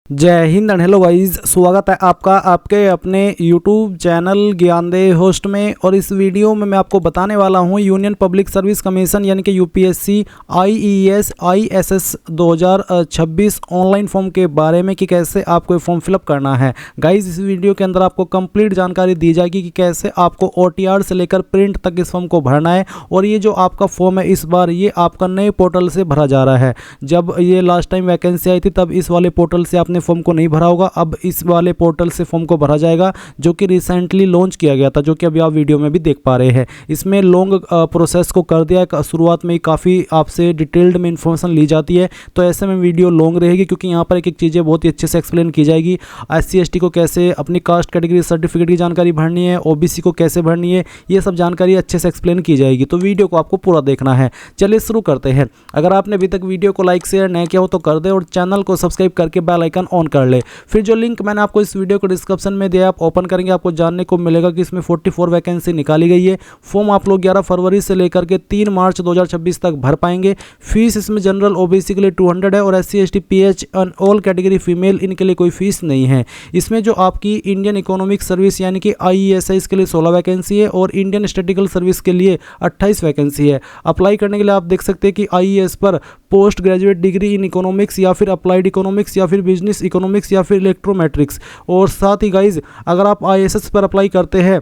जय Hind and hello guys, स्वागत है आपका आपके अपने यूट्यूब चैनल ज्ञानदेव होस्ट में। और इस वीडियो में मैं आपको बताने वाला हूं यूनियन पब्लिक सर्विस कमीशन यानी कि UPSC IES ISS 2026 online form के बारे में कि कैसे आपको ये फॉर्म फिलअप करना है। गाइस इस वीडियो के अंदर आपको कंप्लीट जानकारी दी जाएगी कि कैसे आपको ओटीआर से लेकर प्रिंट तक इस फॉर्म को भरना है। और ये जो आपका फॉर्म है इस बार ये आपका नए पोर्टल से भरा जा रहा है। जब ये लास्ट टाइम वैकेंसी आई थी तब इस वाले पोर्टल से आपने फॉर्म को नहीं भरा होगा, अब इस वाले पोर्टल से फॉर्म को भरा जाएगा जो कि रिसेंटली लॉन्च किया गया था, जो कि अभी आप वीडियो में भी देख पा रहे हैं। इसमें लॉन्ग प्रोसेस को कर दिया है, शुरुआत में काफ़ी आपसे डिटेल्ड में इंफॉर्मेशन ली जाती है, तो ऐसे में वीडियो लॉन्ग रहेगी क्योंकि यहाँ पर एक एक चीज़ें बहुत ही अच्छे से एक्सप्लेन की जाएगी। SC/ST को कैसे अपनी कास्ट कैटेगरी सर्टिफिकेट की जानकारी भरनी है, OBC को कैसे भरनी है, ये सब जानकारी अच्छे से एक्सप्लेन की जाएगी। तो वीडियो को आपको पूरा देखना है। चलिए शुरू करते हैं। अगर आपने अभी तक वीडियो को लाइक शेयर नहीं किया हो तो कर दे और चैनल को सब्सक्राइब करके बेल आइकन ऑन कर ले। फिर जो लिंक मैंने आपको इस वीडियो को डिस्क्रिप्शन में दिया, आप ओपन करेंगे आपको जानने को मिलेगा कि इसमें 44 वैकेंसी निकाली गई है। फॉर्म आप लोग 11 फरवरी से लेकर के 3 मार्च 2026 तक भर पाएंगे। फीस इसमें जनरल OBC के लिए 200 है और SC/ST PH and all category female इनके लिए कोई फीस नहीं है। इसमें जो आपकी इंडियन इकोनॉमिक सर्विस यानी कि IESI के लिए 16 वैकेंसी है और इंडियन स्टैटिस्टिकल सर्विस के लिए 28 वैकेंसी है। अप्लाई करने के लिए आप देख सकते हैं कि IES पर post graduate degree in economics या फिर अप्लाइड इकोनॉमिक्स या फिर बिजनेस इकोनॉमिक्स या फिर इलेक्ट्रोमेट्रिक्स। और साथ ही गाइज अगर आप ISS पर अप्लाई करते हैं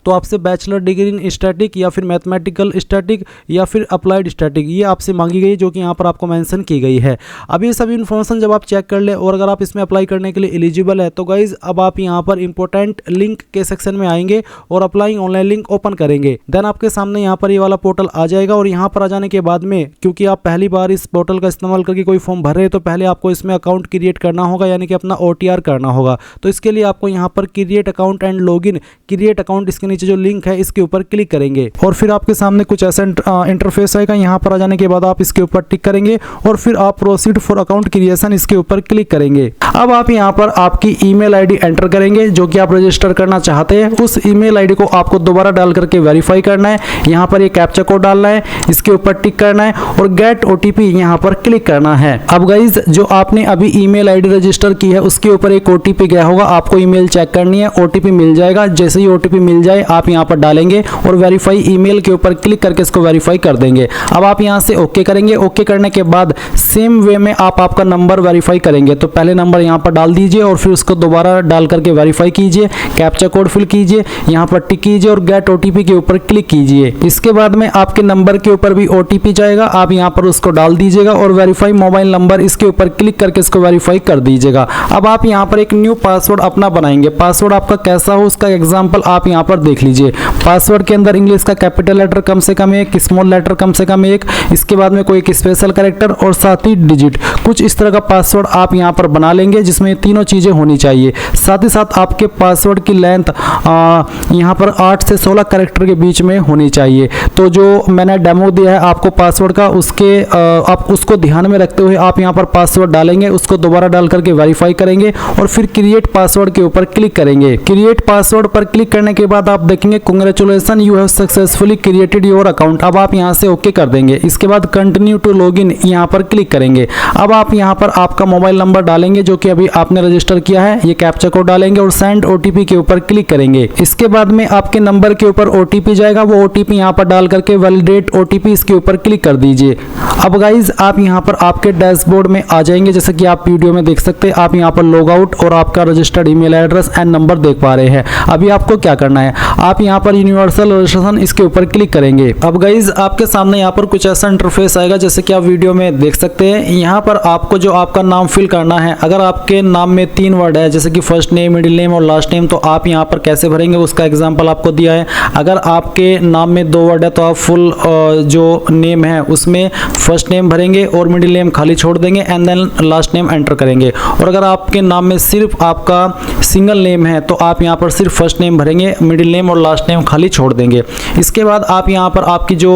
तो आपसे बैचलर डिग्री इन स्टैटिक या फिर मैथमेटिकल स्टैटिक या फिर अप्लाइड स्टैटिक ये आपसे मांगी गई है, जो कि यहाँ पर आपको मेंशन की गई है। अब ये सभी इन्फॉर्मेशन जब आप चेक कर ले और अगर आप इसमें अप्लाई करने के लिए एलिजिबल है तो गाइज अब आप यहाँ पर इंपॉर्टेंट लिंक के सेक्शन में आएंगे और अप्लाइंग ऑनलाइन लिंक ओपन करेंगे। देन आपके सामने यहाँ पर ये वाला पोर्टल आ जाएगा और यहाँ पर आ जाने के बाद में क्योंकि आप पहली बार इस पोर्टल का इस्तेमाल करके कोई फॉर्म भर रहे हैं तो पहले आपको इसमें अकाउंट क्रिएट करना होगा यानी कि अपना OTR करना होगा। तो इसके लिए आपको यहाँ पर create account and login create account इसके नीचे जो लिंक है इसके ऊपर क्लिक करेंगे और फिर आपके सामने कुछ ऐसा इंटरफेस आएगा। यहाँ पर आ जाने के बाद आप इसके ऊपर टिक करेंगे और फिर आप प्रोसीड फॉर अकाउंट क्रिएशन इसके ऊपर क्लिक करेंगे। अब आप यहाँ पर आपकी ईमेल आईडी एंटर करेंगे जो कि आप रजिस्टर करना चाहते हैं। उस ईमेल आईडी को आपको दोबारा डाल करके वेरीफाई करना है। यहाँ पर ये कैप्चा कोड डालना है, इसके ऊपर टिक करना है और गेट OTP यहाँ पर क्लिक करना है। अब गाइज जो आपने अभी ईमेल आईडी रजिस्टर की है उसके ऊपर एक OTP गया होगा, आपको ईमेल चेक करनी है, OTP मिल जाएगा। जैसे ही OTP मिल जाए आप यहाँ पर डालेंगे और वेरीफाई ईमेल के ऊपर क्लिक करके इसको वेरीफाई कर देंगे। अब आप यहां से ओके करेंगे। ओके करने के बाद सेम वे में आप आपका नंबर वेरीफाई करेंगे। तो पहले नंबर यहां पर डाल दीजिए और फिर उसको दोबारा डाल करके वेरीफाई कीजिए, कैप्चा कोड फिल कीजिए, यहां पर टिक कीजिए और गेट OTP के ऊपर क्लिक कीजिए। इसके बाद में आपके नंबर के ऊपर भी OTP जाएगा, आप यहां पर उसको डाल दीजिएगा और वेरीफाई मोबाइल नंबर इसके ऊपर क्लिक करके इसको वेरीफाई कर दीजिएगा। अब आप यहां पर एक न्यू पासवर्ड अपना बनाएंगे। पासवर्ड आपका कैसा हो उसका एग्जाम्पल आप यहां पर देख लीजिए। पासवर्ड के अंदर इंग्लिश का कैपिटल लेटर कम से कम एक, स्मॉल लेटर कम से कम एक, इसके बाद में कोई एक स्पेशल कैरेक्टर और साथ ही डिजिट, कुछ इस तरह का पासवर्ड आप यहां पर बना लेंगे जिसमें तीनों चीजें होनी चाहिए। साथ ही साथ आपके पासवर्ड की लेंथ यहां पर 8 से 16 कैरेक्टर के बीच में होनी चाहिए। तो जो मैंने डेमो दिया है आपको पासवर्ड का उसके आप उसको ध्यान में रखते हुए आप यहां पर पासवर्ड डालेंगे, उसको दोबारा डाल करके वेरीफाई करेंगे और फिर क्रिएट पासवर्ड के ऊपर क्लिक करेंगे। क्रिएट पासवर्ड पर क्लिक करने के बाद आप देखेंगे congratulation you have successfully created your account. अब आप यहां से ओके कर देंगे। इसके बाद कंटिन्यू टू लॉगिन यहां पर क्लिक करेंगे। अब आप यहां पर आपका मोबाइल नंबर डालेंगे जो कि अभी आपने रजिस्टर किया है, ये कैप्चा कोड डालेंगे और सेंड OTP के ऊपर क्लिक करेंगे। इसके बाद में आपके नंबर के ऊपर OTP जाएगा, वो OTP यहां पर डाल करके वैलिडेट OTP इसके ऊपर क्लिक कर दीजिए। अब गाइज आप यहां पर आपके डैशबोर्ड में आ जाएंगे, जैसे कि आप वीडियो में देख सकते हैं। आप यहां पर लॉग आउट और आपका registered email address and number देख पा रहे हैं। अभी आपको क्या करना है, आप यहां पर यूनिवर्सल रजिस्ट्रेशन इसके ऊपर क्लिक करेंगे। अब गाइज आपके सामने यहाँ पर कुछ ऐसा इंटरफेस आएगा जैसे कि आप वीडियो में देख सकते हैं। यहाँ पर आपको जो आपका नाम फिल करना है, अगर आपके नाम में 3 वर्ड है जैसे कि फर्स्ट नेम, मिडिल नेम और लास्ट नेम, तो आप यहाँ पर कैसे भरेंगे उसका एग्जांपल आपको दिया है। अगर आपके नाम में 2 वर्ड है तो आप फुल जो नेम है उसमें फर्स्ट नेम भरेंगे और मिडिल नेम खाली छोड़ देंगे and then last name enter करेंगे। और अगर आपके नाम में सिर्फ आपका सिंगल नेम है तो आप यहाँ पर सिर्फ फर्स्ट नेम भरेंगे, मिडिल नेम और लास्ट नेम खाली छोड़ देंगे। इसके बाद आप यहाँ पर आपकी जो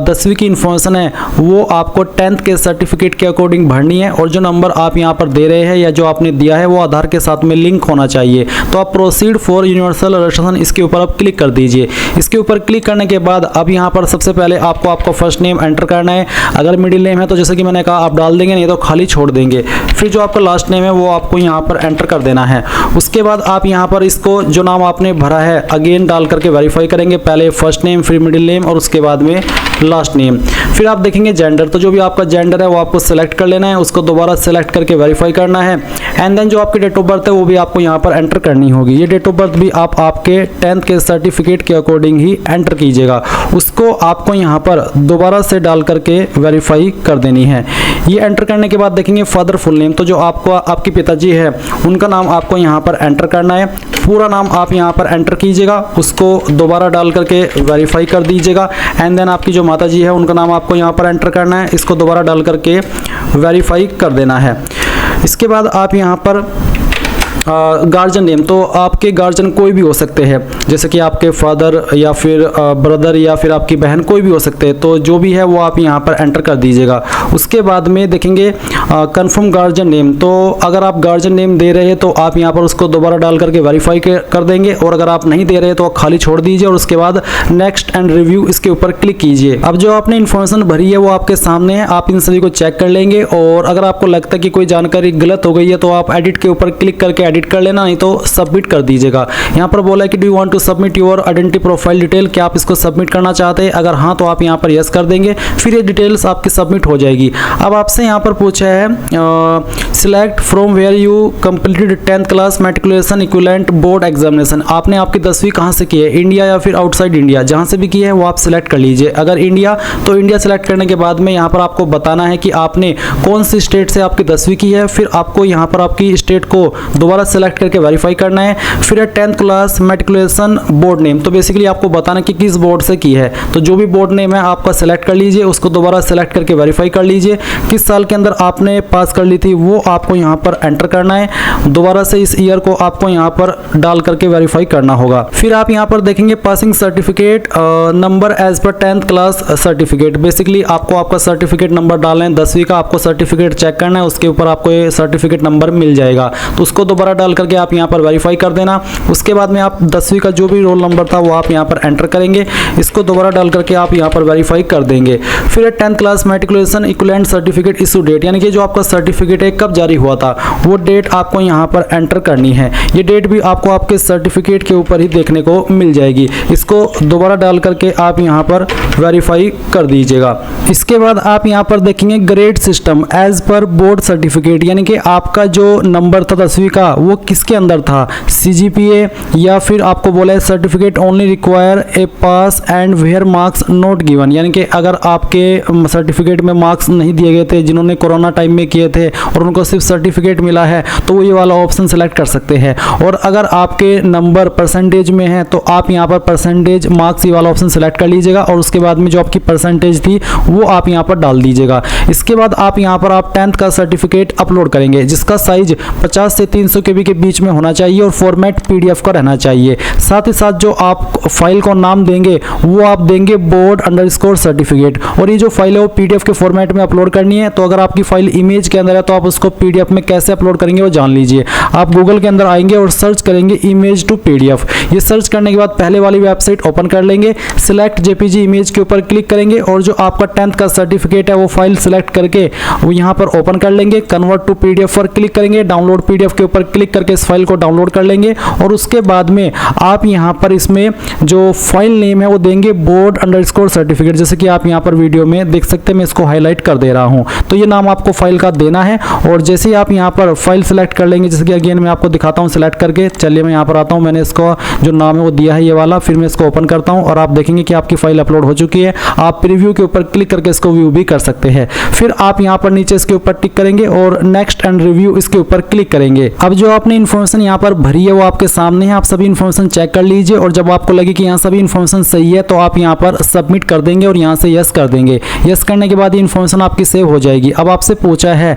10वीं की इन्फॉर्मेशन है वो आपको 10th के सर्टिफिकेट के अकॉर्डिंग भरनी है और जो नंबर आप यहाँ पर दे रहे है या जो आपने दिया है वो आधार के साथ में लिंक होना चाहिए। तो आप प्रोसीड फॉर यूनिवर्सल रजिस्ट्रेशन इसके ऊपर आप क्लिक कर दीजिए। इसके ऊपर क्लिक करने के बाद अब यहाँ पर सबसे पहले आपको आपका फर्स्ट नेम एंटर करना है। अगर मिडिल नेम है तो जैसे कि मैंने कहा आप डाल देंगे, नहीं तो खाली छोड़ देंगे। फिर जो आपका लास्ट नेम है वो आपको यहाँ पर एंटर कर देना है। उसके बाद आप यहाँ पर इसको जो नाम आपने भरा है अगेन डाल करके वेरीफाई करेंगे। पहले फर्स्ट नेम, फिर मिडिल नेम और उसके बाद में लास्ट नेम। फिर आप देखेंगे जेंडर, तो जो भी आपका जेंडर है वो आपको सेलेक्ट कर लेना है, उसको दोबारा सेलेक्ट करके वेरीफाई करना है। एंड देन जो आपकी डेट ऑफ बर्थ है वो भी आपको यहाँ पर एंटर करनी होगी। ये डेट ऑफ बर्थ भी आप आपके 10th के सर्टिफिकेट के अकॉर्डिंग ही एंटर कीजिएगा। उसको आपको यहाँ पर दोबारा से डाल करके वेरीफाई कर देनी है। ये एंटर करने के बाद देखेंगे फादर फुल नेम, तो जो आपको आपके पिताजी है उनका नाम आपको यहाँ पर एंटर करना है। पूरा नाम आप यहाँ पर एंटर कीजिएगा, उसको दोबारा डाल करके वेरीफाई कर दीजिएगा। एंड देन आपकी जो माताजी है उनका नाम आपको यहाँ पर एंटर करना है, इसको दोबारा डाल करके वेरीफाई कर देना है। इसके बाद आप यहाँ पर गार्जियन नेम, तो आपके गार्जियन कोई भी हो सकते हैं, जैसे कि आपके फादर या फिर ब्रदर या फिर आपकी बहन, कोई भी हो सकते हैं। तो जो भी है वो आप यहाँ पर एंटर कर दीजिएगा। उसके बाद में देखेंगे कंफर्म गार्जियन नेम, तो अगर आप गार्जियन नेम दे रहे हैं तो आप यहाँ पर उसको दोबारा डाल करके वेरीफाई कर देंगे, और अगर आप नहीं दे रहे तो खाली छोड़ दीजिए और उसके बाद नेक्स्ट एंड रिव्यू इसके ऊपर क्लिक कीजिए। अब जो आपने इन्फॉर्मेशन भरी है वो आपके सामने है, आप इन सभी को चेक कर लेंगे। और अगर आपको लगता है कि कोई जानकारी गलत हो गई है तो आप एडिट के ऊपर क्लिक करके एडिट कर लेना, नहीं तो सबमिट कर दीजिएगा। यहाँ पर बोला है कि do you want to submit your identity profile detail, क्या आप इसको सबमिट करना चाहते हैं? अगर हाँ तो आप यहाँ पर यस कर देंगे, फिर ये डिटेल्स आपकी सबमिट हो जाएगी। अब आपसे यहाँ पर पूछा है select from where you completed 10th class matriculation equivalent board examination. आपने आपकी 10वीं कहाँ से की है, इंडिया या फिर आउटसाइड इंडिया, जहाँ से भी की है वो आप सिलेक्ट कर लीजिए। अगर इंडिया तो इंडिया सेलेक्ट करने के बाद में यहाँ पर आपको बताना है कि आपने कौन सी स्टेट से आपकी 10वीं की है, फिर आपको यहाँ पर आपकी स्टेट को दोबारा सेलेक्ट करके वेरीफाई करना है। फिर है 10th class matriculation board name, तो बेसिकली आपको बताना कि किस बोर्ड से की है, तो जो भी बोर्ड नेम है आपका सेलेक्ट कर लीजिए, उसको दोबारा सेलेक्ट करके वेरीफाई कर लीजिए। किस साल के अंदर आपने पास कर ली थी वो आपको यहाँ पर एंटर करना है, दोबारा से इस ईयर को आपको यहाँ पर डाल करके वेरीफाई करना होगा। फिर आप यहाँ पर देखेंगे passing certificate number as per 10th class certificate, basically आपको आपका सर्टिफिकेट नंबर डालना है, 10वीं का आपको सर्टिफिकेट चेक करना है, उसके ऊपर आपको ये सर्टिफिकेट नंबर मिल जाएगा, तो उसको दोबारा डाल करके आप यहाँ पर वेरीफाई कर देना। उसके बाद में आप 10वीं का जो भी रोल नंबर था वो आप यहाँ पर एंटर करेंगे, इसको दोबारा डाल करके आप यहाँ पर वेरीफाई कर देंगे। फिर 10th class matriculation equivalent certificate issue date, यानी कि जो आपका सर्टिफिकेट है कब जारी हुआ था वो डेट आपको यहाँ पर एंटर करनी है। ये डेट भी आपको आपके सर्टिफिकेट के ऊपर ही देखने को मिल जाएगी, इसको दोबारा डाल करके आप यहाँ पर वेरीफाई कर दीजिएगा। इसके बाद आप यहाँ पर देखेंगे grade system as per board certificate, यानी कि आपका जो नंबर था 10वीं का वो किसके अंदर था, CGPA या फिर आपको बोला है certificate only require a pass and where marks not given, यानी कि अगर आपके सर्टिफिकेट में मार्क्स नहीं दिए गए थे, जिन्होंने कोरोना टाइम में किए थे और उनको सिर्फ सर्टिफिकेट मिला है, तो वो ये वाला ऑप्शन सेलेक्ट कर सकते हैं। और अगर आपके नंबर परसेंटेज में है तो आप यहाँ पर परसेंटेज मार्क्स ये वाला ऑप्शन सेलेक्ट कर लीजिएगा, और उसके बाद में जो आपकी परसेंटेज थी वो आप यहाँ पर डाल दीजिएगा। इसके बाद आप यहाँ पर आप 10th का सर्टिफिकेट अपलोड करेंगे, जिसका साइज 50 से 300 KB के बीच में होना चाहिए और फॉर्मेट PDF का रहना चाहिए। साथ ही साथ जो आप फाइल को नाम देंगे वो आप देंगे बोर्ड अंडरस्कोर सर्टिफिकेट, और ये जो फाइल है वो PDF के फॉर्मेट में अपलोड करनी है। तो अगर आपकी फाइल इमेज के अंदर है तो आप उसको PDF में कैसे अपलोड करेंगे वो जान लीजिए। आप गूगल के अंदर आएंगे और सर्च करेंगे इमेज टू PDF, ये सर्च करने के बाद पहले वाली वेबसाइट ओपन कर लेंगे, सिलेक्ट JPG इमेज के ऊपर क्लिक करेंगे और जो आपका 10th का सर्टिफिकेट है वो फाइल सिलेक्ट करके वो यहाँ पर ओपन कर लेंगे, कन्वर्ट टू PDF पर क्लिक करेंगे, डाउनलोड PDF के ऊपर क्लिक करके इस फाइल को डाउनलोड कर लेंगे, और उसके बाद में आप यहाँ पर इसमें जो फाइल नेम है वो देंगे बोर्ड अंडरस्कोर सर्टिफिकेट, जैसे कि आप यहाँ पर वीडियो में देख सकते हैं, मैं इसको हाईलाइट कर दे रहा हूँ। तो ये नाम आपको फाइल का देना है, और जैसे ही आप यहाँ पर फाइल सेलेक्ट कर लेंगे, जैसे कि अगेन मैं आपको दिखाता हूँ सेलेक्ट करके, चलिए मैं यहाँ पर आता हूँ, मैंने इसको जो नाम है वो दिया है ये वाला, फिर मैं इसको ओपन करता हूँ और आप देखेंगे कि आपकी फाइल अपलोड हो चुकी है। आप प्रीव्यू के ऊपर क्लिक करके इसको व्यू भी कर सकते हैं। फिर आप यहाँ पर नीचे इसके ऊपर टिक करेंगे और नेक्स्ट एंड रिव्यू इसके ऊपर क्लिक करेंगे। अब जो आपने इन्फॉर्मेशन यहाँ पर भरी है वो आपके सामने है, आप सभी इन्फॉर्मेशन चेक कर लीजिए, और जब आपको लगे कि यहाँ सभी इन्फॉर्मेशन सही है तो आप यहाँ पर सबमिट कर देंगे और यहाँ से यस कर देंगे। यस करने के बाद ये इन्फॉर्मेशन आपकी सेव हो जाएगी। अब आपसे पूछा है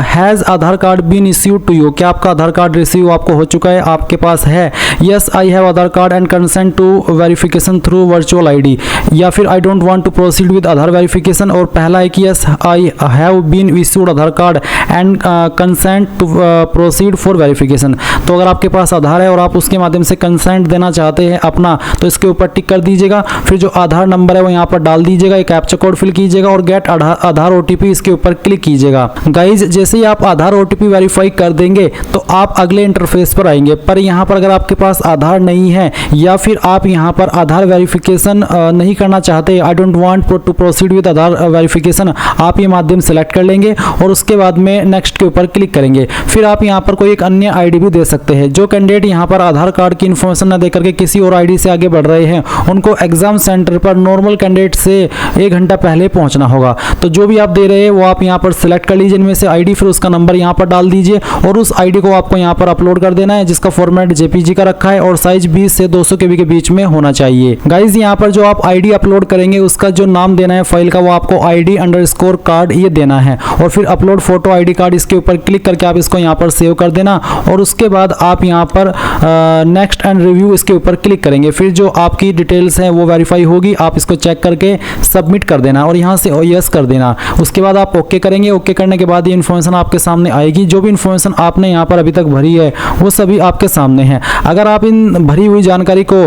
has Aadhaar card been issued to you, क्या आपका आधार कार्ड रिसीव आपको हो चुका है, आपके पास है? Yes I have Aadhaar card and consent to verification through virtual ID, या फिर I don't want to proceed with Aadhaar verification. और पहला है कि yes I have been issued Aadhaar card and consent to proceed for verification. तो अगर आपके पास आधार है और आप उसके माध्यम से कंसेंट देना चाहते हैं अपना, तो इसके ऊपर टिक कर दीजिएगा। फिर जो आधार नंबर है वो यहाँ पर डाल दीजिएगा, एक कैप्चा कोड फिल कीजिएगा और गेट आधार ओटीपी इसके ऊपर क्लिक कीजिएगा। गाइज जैसे ही आप आधार ओटीपी वेरीफाई कर देंगे तो आप अगले इंटरफेस पर आएंगे। पर यहाँ पर अगर आपके पास आधार नहीं है या फिर आप यहाँ पर आधार वेरिफिकेशन नहीं करना चाहते, I don't want to proceed with Aadhaar verification, आप ये माध्यम सेलेक्ट कर लेंगे और उसके बाद में नेक्स्ट के ऊपर क्लिक करेंगे। फिर आप यहाँ पर कोई एक अन्य आईडी भी दे सकते हैं। जो कैंडिडेट यहाँ पर आधार कार्ड की इन्फॉर्मेशन न देकर के किसी और आईडी से आगे बढ़ रहे हैं, उनको एग्जाम सेंटर पर नॉर्मल कैंडिडेट से 1 घंटा पहले पहुंचना होगा। तो जो भी आप दे रहे हैं वो आप यहाँ पर सिलेक्ट कर लीजिए इनमें से आईडी, फिर उसका नंबर यहाँ पर डाल दीजिए और उस आईडी को आपको यहाँ पर अपलोड कर देना है, जिसका फॉर्मेट जेपीजी का रखा है और साइज 20 से 200 KB के बीच में होना चाहिए। गाइज यहाँ पर जो आप आईडी अपलोड करेंगे उसका जो नाम देना है फाइल का, वो आपको ID_कार्ड ये देना है और फिर अपलोड फोटो आईडी कार्ड, इसके ऊपर क्लिक करके आप इसको यहाँ पर सेव कर देना और उसके बाद आप यहाँ पर नेक्स्ट एंड रिव्यू इसके ऊपर क्लिक करेंगे। फिर जो आपकी डिटेल्स हैं वो वेरीफाई होगी, आप इसको चेक करके सबमिट कर देना और यहाँ से यस कर देना। उसके बाद आप ओके करेंगे। ओके करने के बाद ये इन्फॉर्मेशन आपके सामने आएगी। जो भी इन्फॉर्मेशन आपने यहाँ पर अभी तक भरी है वो सभी आपके सामने है। अगर आप इन भरी हुई जानकारी को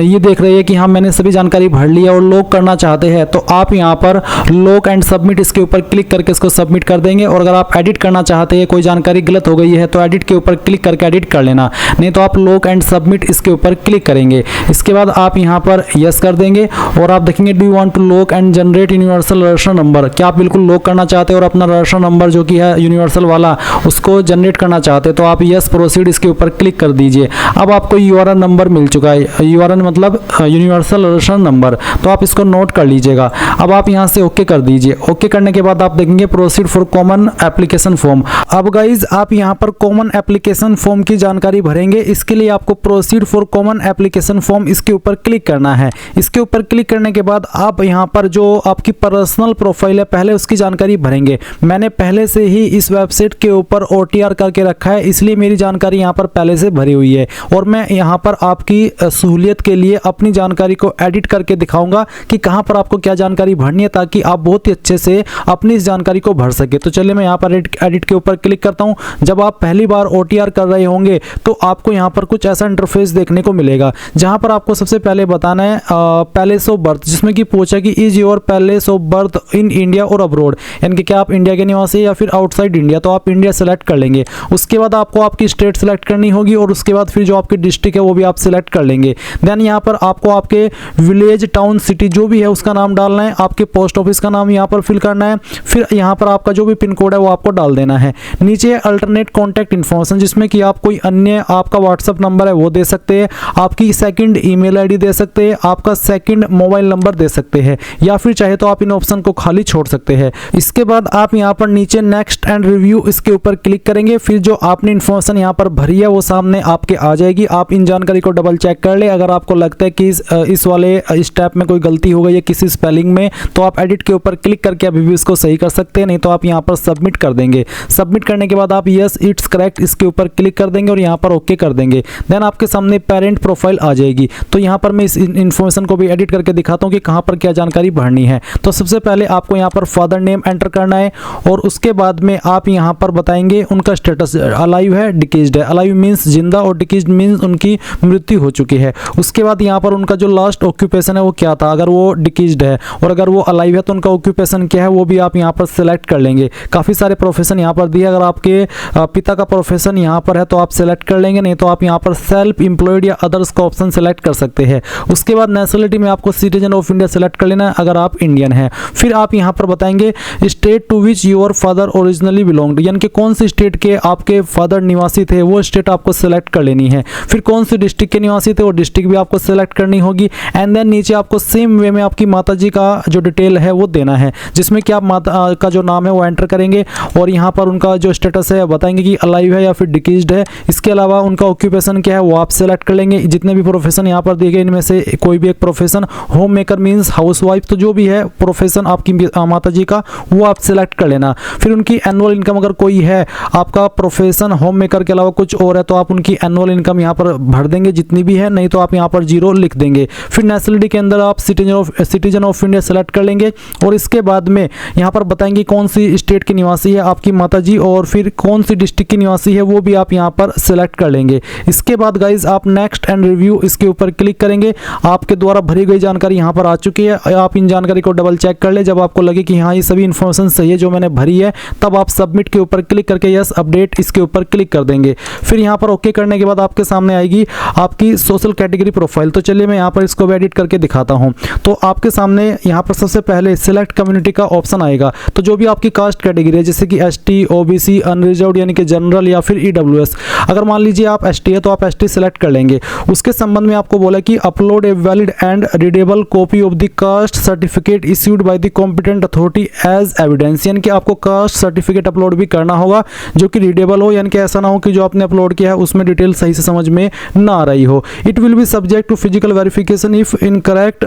ये देख रहे हैं कि हाँ मैंने सभी जानकारी भर ली है और लॉक करना चाहते हैं, तो आप यहाँ पर लॉक एंड सबमिट इसके ऊपर क्लिक करके इसको सबमिट कर देंगे। और अगर आप एडिट करना चाहते हैं, कोई जानकारी गलत हो गई है, तो एडिट के ऊपर क्लिक करके एडिट कर लेना, नहीं तो आप लॉक एंड सबमिट इसके ऊपर क्लिक करेंगे। इसके बाद आप यहाँ पर यस कर देंगे और आप देखेंगे do you want to lock and generate universal registration number, क्या आप बिल्कुल लॉक करना चाहते हैं और अपना रजिस्ट्रेशन नंबर जो कि है यूनिवर्सल वाला उसको जनरेट करना चाहते हैं, तो आप यस प्रोसीड इसके ऊपर क्लिक कर दीजिए। अब आपको यूआरएन नंबर मिल चुका है, यूआरएन मतलब यूनिवर्सल रजिस्ट्रेशन नंबर, तो आप इसको नोट कर लीजिएगा। अब आप यहाँ से ओके कर दीजिए। ओके करने के बाद आप देखेंगे proceed for common application form. अब गाइज आप यहाँ पर कॉमन एप्लीकेशन फॉर्म की जानकारी भरेंगे। इसके लिए आपको proceed for common application form इसके ऊपर क्लिक करना है। इसके ऊपर क्लिक करने के बाद आप यहाँ पर जो आपकी पर्सनल प्रोफाइल है पहले उसकी जानकारी भरेंगे। मैंने पहले से ही इस वेबसाइट के ऊपर OTR करके रखा है, इसलिए मेरी जानकारी यहाँ पर पहले से भरी हुई है और मैं यहाँ पर आपकी सहूलियत के लिए अपनी जानकारी को एडिट करके दिखाऊंगा कि कहाँ पर आपको क्या जानकारी भरनी है, ताकि आप बहुत ही अच्छे से अपनी इस जानकारी को भर सके। तो चलिए मैं यहाँ पर एडिट के ऊपर क्लिक करता हूँ। जब आप पहली बार OTR कर रहे होंगे तो आपको यहाँ पर कुछ ऐसा इंटरफेस देखने को मिलेगा, जहाँ पर आपको सबसे पहले बताना है पैलेस ऑफ बर्थ, जिसमें कि पूछा कि is your palace of birth in India और अब्रोड, यानी कि क्या आप इंडिया के निवासी या फिर आउटसाइड इंडिया, तो आप इंडिया सेलेक्ट कर लेंगे। उसके बाद आपको आपकी स्टेट सेलेक्ट करनी होगी और उसके बाद फिर जो आपकी डिस्ट्रिक्ट है वो भी आप सिलेक्ट कर लेंगे। देन यहाँ पर आपको आपके विलेज, टाउन, सिटी जो भी है उसका नाम डालना है, आपके पोस्ट ऑफिस का नाम यहाँ पर फिल करना है, फिर यहाँ पर आपका जो भी पिन कोड है वो आपको डाल देना है। नीचे अल्टरनेट कॉन्टैक्ट इन्फॉर्मेशन, जिसमें कि आप कोई अन्य आपका व्हाट्सएप नंबर है वो दे सकते हैं, आपकी सेकंड ईमेल आईडी दे सकते हैं, आपका सेकंड मोबाइल नंबर दे सकते हैं, या फिर चाहे तो आप इन ऑप्शन को खाली छोड़ सकते हैं। इसके बाद आप यहाँ पर नीचे नेक्स्ट एंड रिव्यू इसके ऊपर क्लिक करेंगे। फिर जो आपने इन्फॉर्मेशन यहाँ पर भरी है वो सामने आपके आ जाएगी। आप इन जानकारी को डबल चेक कर ले। अगर आपको लगता है कि इस वाले स्टेप में कोई गलती हो गई है किसी स्पेलिंग में, तो आप एडिट के ऊपर क्लिक करके अभी भी इसको सही कर सकते हैं, नहीं तो आप यहाँ पर सबमिट कर देंगे। सबमिट करने के बाद आप यस इट्स करेक्ट इसके ऊपर क्लिक कर देंगे और यहाँ पर ओके कर देंगे। देन आपके सामने पेरेंट प्रोफाइल आ जाएगी। तो यहाँ पर मैं इस इन्फॉर्मेशन को भी एडिट करके दिखाता हूँ कि कहाँ पर क्या जानकारी भरनी है। तो सबसे पहले आपको यहाँ पर फादर नेम एंटर करना है और उसके बाद में आप यहाँ पर बताएंगे उनका स्टेटस अलाइव है, डिकीज्ड है। अलाइव मीन्स जिंदा और डिकीज्ड मीन्स उनकी मृत्यु हो चुकी है। उसके बाद यहाँ पर उनका जो लास्ट ऑक्यूपेशन है वो क्या था, अगर वो डिकीज्ड है, और अगर वो अलाइव है तो उनका ऑक्यूपेशन क्या है वो भी आप यहाँ पर सिलेक्ट कर लेंगे। काफ़ी सारे प्रोफेशन यहाँ पर दिए, अगर आपके पिता का प्रोफेशन यहाँ पर है तो आप सिलेक्ट कर लेंगे, नहीं तो आप यहाँ पर सेल्फ एम्प्लॉयड या अदर्स का ऑप्शन सेलेक्ट कर सकते हैं। उसके बाद नेशनलिटी में आपको सिटीजन ऑफ इंडिया सेलेक्ट कर लेना है अगर आप इंडियन हैं। फिर आप यहाँ पर बताएंगे state to which your father originally belonged, यानी कि कौन सी स्टेट के आपके फादर निवासी थे वो स्टेट आपको सेलेक्ट कर लेनी है। फिर कौन सी डिस्ट्रिक्ट के निवासी थे वो डिस्ट्रिक्ट भी आपको सेलेक्ट करनी होगी। एंड देन नीचे आपको सेम वे में आपकी माता जी का जो डिटेल है वो देना है, जिसमें कि आप माता का जो नाम है वो एंटर करेंगे और यहाँ पर उनका जो स्टेटस है बताएंगे कि अलाइव है या फिर डिकीज्ड है। इसके अलावा उनका ऑक्यूपेशन क्या है वो आप सेलेक्ट कर लेंगे। जितने भी प्रोफेशन यहाँ पर दिए गए इनमें से कोई भी एक profession, home maker means housewife, तो जो भी है प्रोफेशन आपकी माता जी का वो आप सेलेक्ट कर लेना। फिर उनकी एनुअल इनकम अगर कोई है, आपका प्रोफेशन होम मेकर के अलावा कुछ और है, तो आप उनकी एनुअल इनकम यहाँ पर भर देंगे जितनी भी है, नहीं तो आप यहाँ पर 0 लिख देंगे। फिर नेशनलिटी के अंदर आप सिटीजन ऑफ इंडिया सेलेक्ट कर लेंगे और इसके बाद में यहाँ पर बताएंगे कौन सी स्टेट की निवासी है आपकी माताजी और फिर कौन सी डिस्ट्रिक्ट की निवासी है, वो भी आप यहाँ पर सेलेक्ट कर लेंगे। इसके बाद गाइज आप नेक्स्ट एंड रिव्यू इसके ऊपर क्लिक करेंगे। आपके द्वारा भरी गई जानकारी यहाँ पर आ चुकी है। आप इन जानकारी को डबल चेक कर ले। जब आपको लगे कि हाँ ये सभी इन्फॉर्मेशन सही है जो मैंने भरी है, तब आप सबमिट के ऊपर क्लिक करके यस अपडेट इसके ऊपर क्लिक कर देंगे। फिर यहाँ पर ओके करने के बाद आपके सामने आएगी आपकी सोशल कैटेगरी प्रोफाइल। तो चलिए मैं यहाँ पर इसको एडिट करके दिखाता हूँ। तो आपके सामने यहाँ पर सबसे पहले सिलेक्ट कम्युनिटी का ऑप्शन आएगा। तो जो भी आपकी कास्ट कैटेगरी है जैसे कि एसटी, ओबीसी, अनरिजर्व्ड यानी कि जनरल या फिर ईडब्ल्यूएस, अगर मान लीजिए आप एसटी है तो आप एसटी सेलेक्ट कर लेंगे। उसके संबंध में आपको बोला कि upload a valid and readable copy of the caste certificate issued by the competent authority as evidence, यानी कि आपको कास्ट सर्टिफिकेट अपलोड भी करना होगा जो कि रीडेबल हो, यानी कि ऐसा ना हो कि जो आपने अपलोड किया है उसमें डिटेल सही से समझ में ना आ रही हो। It will be subject to physical verification if incorrect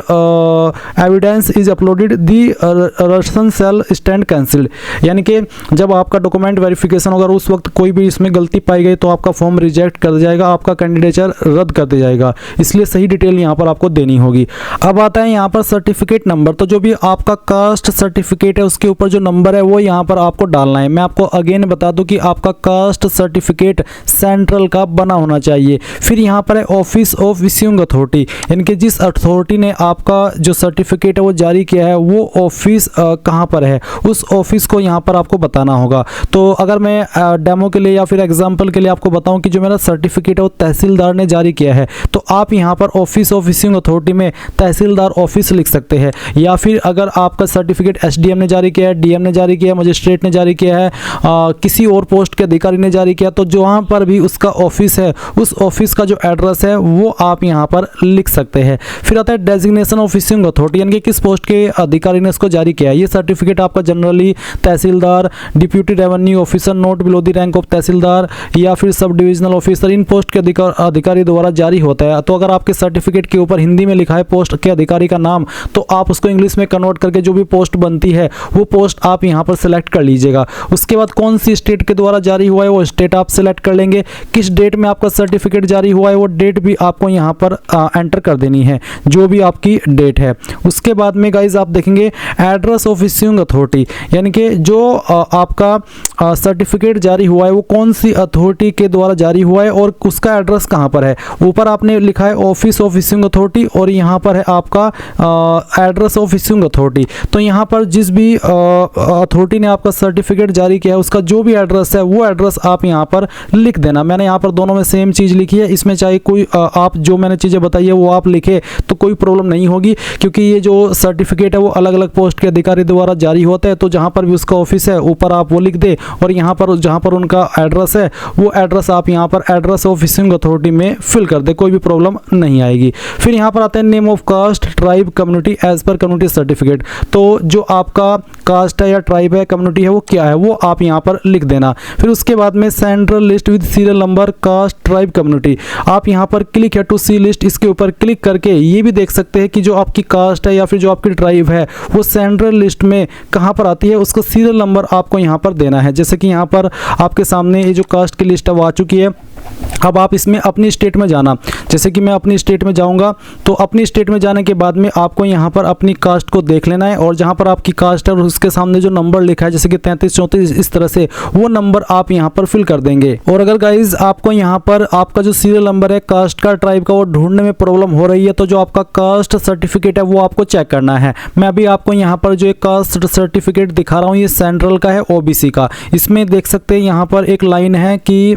evidence is uploaded the reason shall stand cancelled, यानी कि जब आपका डॉक्यूमेंट वेरिफिकेशन होगा उस वक्त कोई भी इसमें गलती पाई गई तो आपका फॉर्म रिजेक्ट कर दिया जाएगा, आपका कैंडिडेचर रद्द कर दिया जाएगा। इसलिए सही डिटेल यहाँ पर आपको देनी होगी। अब आता है यहाँ पर सर्टिफिकेट नंबर। तो जो भी आपका कास्ट सर्टिफिकेट है उसके ऊपर जो नंबर है वो यहाँ पर आपको डालना है। मैं आपको अगेन बता दूं कि आपका कास्ट सर्टिफिकेट सेंट्रल का बना होना चाहिए। फिर यहाँ पर है ऑफिस ऑफ इश्यूइंग अथॉरिटी, यानी कि जिस अथॉरिटी ने आपका जो सर्टिफिकेट है वो जारी किया है वो ऑफिस कहाँ पर है, उस ऑफिस को यहाँ पर आपको बताना होगा। तो अगर मैं डेमो के लिए या फिर एग्जाम्पल के लिए आपको बताऊं कि जो मेरा सर्टिफिकेट है वो तहसीलदार ने जारी किया है, तो आप यहाँ पर ऑफिस ऑफ इश्यूइंग अथॉरिटी में तहसीलदार ऑफिस लिख सकते हैं। या फिर अगर आपका सर्टिफिकेट एसडीएम ने जारी किया है, डीएम ने जारी किया है, मजिस्ट्रेट ने जारी किया है, किसी और पोस्ट के अधिकारी ने जारी किया, तो जहाँ पर भी उसका ऑफिस है उस ऑफिस का जो एड्रेस है वो आप यहाँ पर लिख सकते हैं। फिर आता है डेजिग्नेशन ऑफ इश्यूइंग अथॉरिटी, यानी कि किस पोस्ट के अधिकारी ने इसको जारी किया है। ये सर्टिफिकेट आपका generally tehsildar, deputy revenue officer not below the rank of tehsildar या फिर सब डिविजनल ऑफिसर, इन पोस्ट के अधिकारी द्वारा जारी होता है। तो अगर आपके सर्टिफिकेट के ऊपर हिंदी में लिखा है पोस्ट के अधिकारी का नाम, तो आप उसको इंग्लिश में कन्वर्ट करके जो भी पोस्ट बनती है वो पोस्ट आप यहाँ पर सेलेक्ट कर लीजिएगा। उसके बाद कौन सी स्टेट के द्वारा जारी हुआ है वो स्टेट आप सेलेक्ट कर लेंगे। किस डेट में आपका सर्टिफिकेट जारी हुआ है वो डेट भी आपको यहाँ पर एंटर कर देनी है, जो भी आपकी डेट है। उसके बाद में गाइज आप देखेंगे एड्रेस ऑफ इश्यूइंग अथॉरिटी, यानी कि जो आपका सर्टिफिकेट जारी हुआ है वो कौन सी अथॉरिटी के द्वारा जारी हुआ है और उसका एड्रेस कहाँ पर है। ऊपर आपने लिखा है ऑफिस ऑफ इश्यूइंग अथॉरिटी और यहाँ पर है आपका एड्रेस ऑफ इश्यूइंग अथॉरिटी। तो यहाँ पर जिस भी अथॉरिटी ने आपका सर्टिफिकेट जारी किया है उसका जो भी एड्रेस है वो एड्रेस आप यहाँ पर लिख देना। मैंने यहाँ पर दोनों में सेम चीज़ लिखी है, इसमें चाहे कोई आप जो मैंने चीज़ें बताई है वो आप लिखे तो कोई प्रॉब्लम नहीं होगी, क्योंकि ये जो सर्टिफिकेट है वो अलग अलग पोस्ट के अधिकारी द्वारा जारी होता है। तो जहाँ पर भी उसका ऑफिस है ऊपर आप वो लिख दे और यहाँ पर जहाँ पर उनका एड्रेस है वो एड्रेस आप यहाँ पर एड्रेस ऑफ इश्यूइंग अथॉरिटी में फिल कर दे, कोई भी प्रॉब्लम नहीं आएगी। फिर यहाँ पर आते हैं name of caste, tribe, community as per community certificate. तो जो आपका कास्ट है या ट्राइब है, कम्युनिटी है, वो क्या है वो आप यहाँ पर लिख देना। फिर उसके बाद में central list with serial number, caste, tribe, community, आप यहाँ पर क्लिक है टू सी लिस्ट, इसके ऊपर क्लिक करके ये भी देख सकते हैं कि जो आपकी कास्ट है या फिर जो आपकी ट्राइब है वो सेंट्रल लिस्ट में कहाँ पर आती है, उसका सीरियल नंबर आपको यहाँ पर देना है। जैसे कि यहाँ पर आपके सामने ये जो कास्ट की लिस्ट है वो आ चुकी है। अब आप इसमें अपनी स्टेट में जाना, जैसे कि मैं अपनी स्टेट में जाऊंगा तो अपनी स्टेट में जाने के बाद में आपको यहाँ पर अपनी कास्ट को देख लेना है और जहाँ पर आपकी कास्ट है उसके सामने जो नंबर लिखा है जैसे कि 33, 34 इस तरह से वो नंबर आप यहाँ पर फिल कर देंगे। और अगर गाइज आपको यहाँ पर आपका जो सीरियल नंबर है कास्ट का, ट्राइब का, वो ढूंढने में प्रॉब्लम हो रही है तो जो आपका कास्ट सर्टिफिकेट है वो आपको चेक करना है। मैं अभी आपको यहाँ पर जो एक कास्ट सर्टिफिकेट दिखा रहा हूँ ये सेंट्रल का है, ओबीसी का। इसमें देख सकते हैं यहाँ पर एक लाइन है कि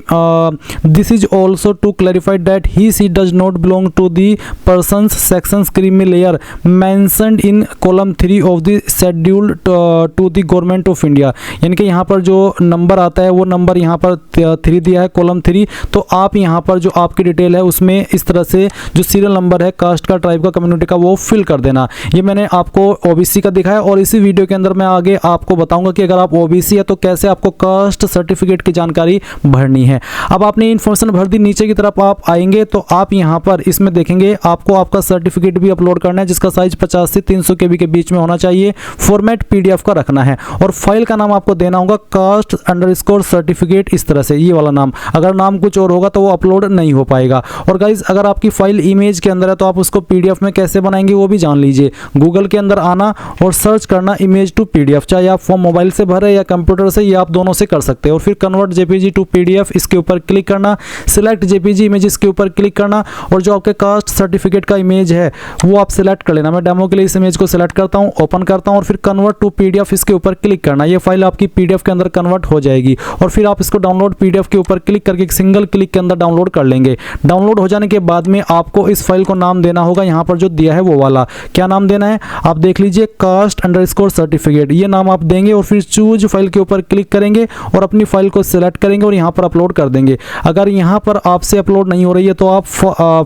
this is also to clarify that he does not belong to the persons sections creamy layer mentioned in column 3 of the schedule to the government of India, यानी कि यहाँ पर जो नंबर आता है वो नंबर यहाँ पर 3 दिया है, कॉलम 3। तो आप यहाँ पर जो आपकी डिटेल है उसमें इस तरह से जो सीरियल नंबर है कास्ट का, ट्राइब का, कम्युनिटी का वो फिल कर देना। ये मैंने आपको ओबीसी का दिखाया और इसी वीडियो के अंदर मैं आगे आपको बताऊंगा कि अगर आप ओबीसी है तो कैसे आपको कास्ट सर्टिफिकेट की जानकारी भरनी है। अब आपने इन इन्फॉर्मेशन भर दी, नीचे की तरफ आप आएंगे तो आप यहाँ पर इसमें देखेंगे आपको आपका सर्टिफिकेट भी अपलोड करना है, जिसका साइज 50 से 300 KB के बीच में होना चाहिए। फॉर्मेट PDF का रखना है और फाइल का नाम आपको देना होगा कास्ट_सर्टिफिकेट, इस तरह से ये वाला नाम। अगर नाम कुछ और होगा तो वो अपलोड नहीं हो पाएगा। और गाइज अगर आपकी फाइल इमेज के अंदर है तो आप उसको PDF में कैसे बनाएंगे वो भी जान लीजिए। गूगल के अंदर आना और सर्च करना इमेज टू PDF, चाहे आप फॉर्म मोबाइल से भरे या कंप्यूटर से, ये आप दोनों से कर सकते हैं। और फिर कन्वर्ट JPG टू PDF, इसके ऊपर क्लिक करना, सिलेक्ट JPG इमेजेस के ऊपर क्लिक करना और जो आपके कास्ट सर्टिफिकेट का इमेज है वो आप सिलेक्ट कर लेना। मैं डेमो के लिए इस इमेज को सिलेक्ट करता हूं, ओपन करता हूं और फिर कन्वर्ट टू PDF इसके ऊपर क्लिक करना। ये फाइल आपकी PDF के अंदर कन्वर्ट हो जाएगी और फिर आप इसको डाउनलोड PDF के ऊपर क्लिक करके एक सिंगल क्लिक के अंदर डाउनलोड कर लेंगे। डाउनलोड हो जाने के बाद में आपको इस फाइल को नाम देना होगा, यहाँ पर जो दिया है वो वाला। क्या नाम देना है आप देख लीजिए, कास्ट_सर्टिफिकेट, ये नाम आप देंगे और फिर चूज फाइल के ऊपर क्लिक करेंगे और अपनी फाइल को सिलेक्ट करेंगे और यहाँ पर अपलोड कर देंगे। अगर यहाँ पर आपसे अपलोड नहीं हो रही है तो आप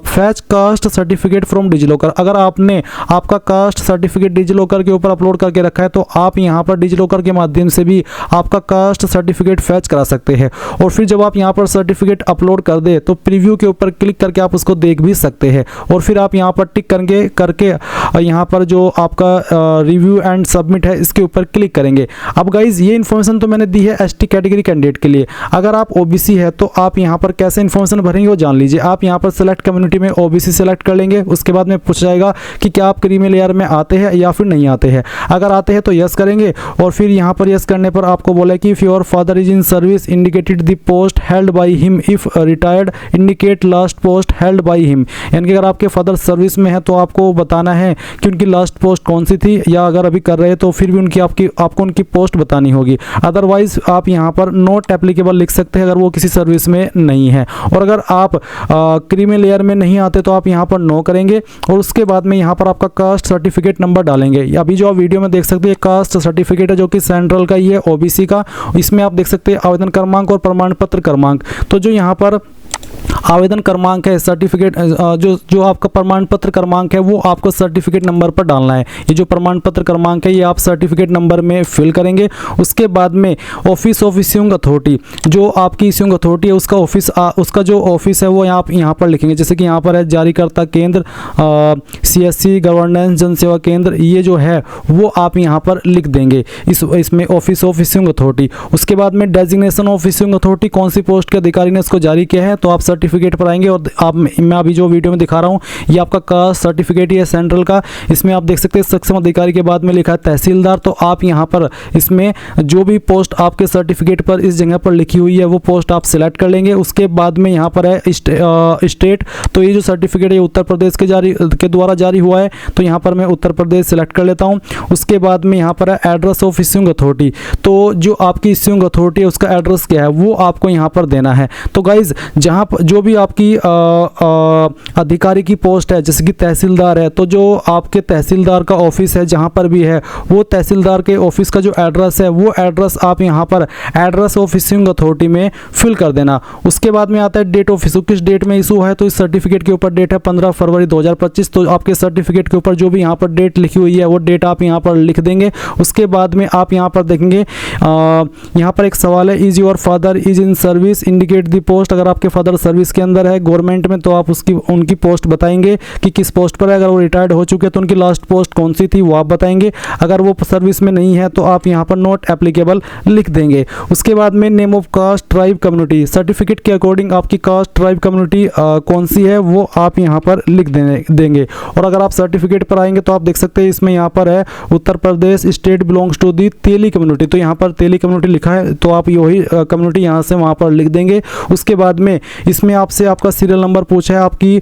fetch caste certificate from DigiLocker, अगर आपने आपका कास्ट सर्टिफिकेट डिजिलॉकर के ऊपर अपलोड करके रखा है तो आप यहाँ पर डिजिलॉकर के माध्यम से भी आपका कास्ट सर्टिफिकेट फैच करा सकते हैं। और फिर जब आप यहाँ पर सर्टिफिकेट अपलोड कर दे तो प्रीव्यू के ऊपर क्लिक करके आप उसको देख भी सकते हैं। और फिर आप यहाँ पर टिक करके यहाँ पर जो आपका रिव्यू एंड सबमिट है इसके ऊपर क्लिक करेंगे। अब गाइज ये इन्फॉर्मेशन तो मैंने दी है ST कैटेगरी कैंडिडेट के लिए। अगर आप OBC है तो आप यहाँ पर कैसे इन्फॉर्मेशन भरेंगे वो जान लीजिए। आप यहाँ पर सेलेक्ट कम्युनिटी में OBC सेलेक्ट कर लेंगे, उसके बाद में पूछ जाएगा कि क्या आप क्रीमी लेयर में आते हैं या फिर नहीं आते हैं। अगर आते हैं तो यस करेंगे और फिर यहाँ पर यस करने पर आपको बोला कि if your father is in service indicated the post held by him, if retired indicate last post held by him. यानी कि अगर आपके फादर सर्विस में है तो आपको बताना है कि उनकी लास्ट पोस्ट कौन सी थी, या अगर अभी कर रहे हैं तो फिर भी आपको उनकी पोस्ट बतानी होगी। अदरवाइज आप यहाँ पर नॉट एप्लीकेबल लिख सकते हैं अगर वो किसी सर्विस में नहीं है। और अगर आप क्रीमी लेयर में नहीं आते तो आप यहाँ पर नो करेंगे और उसके बाद में यहाँ पर आपका कास्ट सर्टिफिकेट नंबर डालेंगे। अभी जो आप वीडियो में देख सकते हैं कास्ट सर्टिफिकेट है जो कि सेंट्रल का ही है, OBC का। इसमें आप देख सकते हैं आवेदन क्रमांक और प्रमाण पत्र क्रमांक। तो जो यहाँ पर आवेदन क्रमांक है, सर्टिफिकेट जो आपका प्रमाण पत्र क्रमांक है वो आपको सर्टिफिकेट नंबर पर डालना है। ये जो प्रमाण पत्र क्रमांक है ये आप सर्टिफिकेट नंबर में फिल करेंगे। उसके बाद में ऑफिस ऑफ इश्यूइंग अथॉरिटी, जो आपकी इश्यूइंग अथॉरिटी है उसका ऑफिस, उसका जो ऑफिस है वो आप यहाँ पर लिखेंगे। जैसे कि यहाँ पर है जारीकर्ता केंद्र, CSC गवर्नेंस जन सेवा केंद्र, ये जो है वो आप यहाँ पर लिख देंगे इसमें ऑफिस ऑफ इश्यूइंग अथॉरिटी। उसके बाद में डेजिग्नेशन ऑफ इश्यूइंग अथॉरिटी, कौन सी पोस्ट के अधिकारी ने इसको जारी किया है, तो आप सर्टिफिकेट पर आएंगे और मैं अभी जो वीडियो में दिखा रहा हूँ ये आपका कास्ट सर्टिफिकेट ही है सेंट्रल का। इसमें आप देख सकते हैं सक्षम अधिकारी के बाद में लिखा है तहसीलदार। तो आप यहाँ पर इसमें जो भी पोस्ट आपके सर्टिफिकेट पर इस जगह पर लिखी हुई है वो पोस्ट आप सिलेक्ट कर लेंगे। उसके बाद में यहाँ पर है स्टेट, तो ये जो सर्टिफिकेट है उत्तर प्रदेश के द्वारा जारी हुआ है, तो यहाँ पर मैं उत्तर प्रदेश सिलेक्ट कर लेता हूँ। उसके बाद में यहाँ पर है एड्रेस ऑफ इश्यूइंग अथॉरिटी, तो जो आपकी इश्यूइंग अथॉरिटी है उसका एड्रेस क्या है वो आपको यहाँ पर देना है। तो गाइज जहाँ जो भी आपकी अधिकारी की पोस्ट है जैसे कि तहसीलदार है, तो जो आपके तहसीलदार का ऑफिस है जहाँ पर भी है वो तहसीलदार के ऑफिस का जो एड्रेस है वो एड्रेस आप यहाँ पर एड्रेस ऑफ इश्यूइंग अथॉरिटी में फिल कर देना। उसके बाद में आता है डेट ऑफ इशू, किस डेट में इशू है, तो इस सर्टिफिकेट के ऊपर डेट है 15 फरवरी 2025। तो आपके सर्टिफिकेट के ऊपर जो भी यहाँ पर डेट लिखी हुई है वो डेट आप यहाँ पर लिख देंगे। उसके बाद में आप यहाँ पर देखेंगे यहाँ पर एक सवाल है, is your father is in service indicate the post. अगर आपके फादर सर्विस के अंदर है गवर्नमेंट में तो आप उनकी पोस्ट बताएंगे कि किस पोस्ट पर है। अगर वो रिटायर्ड हो चुके हैं तो उनकी लास्ट पोस्ट कौन सी थी वो आप बताएंगे। अगर वो सर्विस में नहीं है तो आप यहाँ पर नॉट एप्लीकेबल लिख देंगे। उसके बाद में name of caste tribe community, certificate के अकॉर्डिंग आपकी कास्ट ट्राइब कम्युनिटी कौन सी है वो आप यहाँ पर लिख देंगे। और अगर आप सर्टिफिकेट पर आएंगे तो आप देख सकते हैं इसमें यहाँ पर है Uttar Pradesh state belongs to the Teli community, तो यहाँ पर तेली कम्युनिटी लिखा है तो आप यही कम्युनिटी यहाँ से वहाँ पर लिख देंगे। उसके बाद में इसमें आपसे आपका सीरियल नंबर पूछा है, आपकी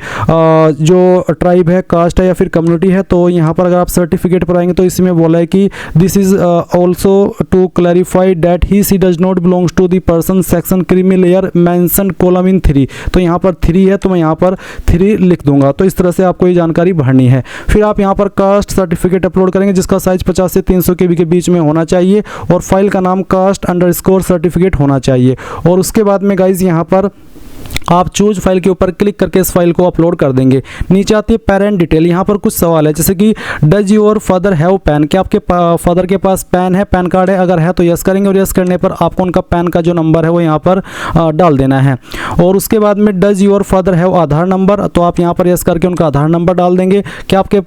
जो ट्राइब है, कास्ट है या फिर कम्युनिटी है, तो यहाँ पर अगर आप सर्टिफिकेट पर आएंगे तो इसमें बोला है कि this is also to clarify that he she does not belongs to the person section creamy layer mention column in 3, तो यहाँ पर 3 है तो मैं यहाँ पर 3 लिख दूंगा। तो इस तरह से आपको ये जानकारी भरनी है। फिर आप यहाँ पर कास्ट सर्टिफिकेट अपलोड करेंगे जिसका साइज 50 से 300 KB के बीच में होना चाहिए और फाइल का नाम कास्ट_सर्टिफिकेट होना चाहिए। और उसके बाद में गाइज यहाँ पर आप चूज फाइल के ऊपर क्लिक करके इस फाइल को अपलोड कर देंगे। नीचे आती है पेरेंट डिटेल। यहाँ पर कुछ सवाल है जैसे कि does your father have pan, क्या आपके फादर के पास पैन है, पैन कार्ड है, अगर है तो यस करेंगे और यस करने पर आपको उनका पैन का जो नंबर है वो यहाँ पर डाल देना है। और उसके बाद में does your father have Aadhaar number, तो आप यहाँ पर यस करके उनका आधार नंबर डाल देंगे। क्या आपके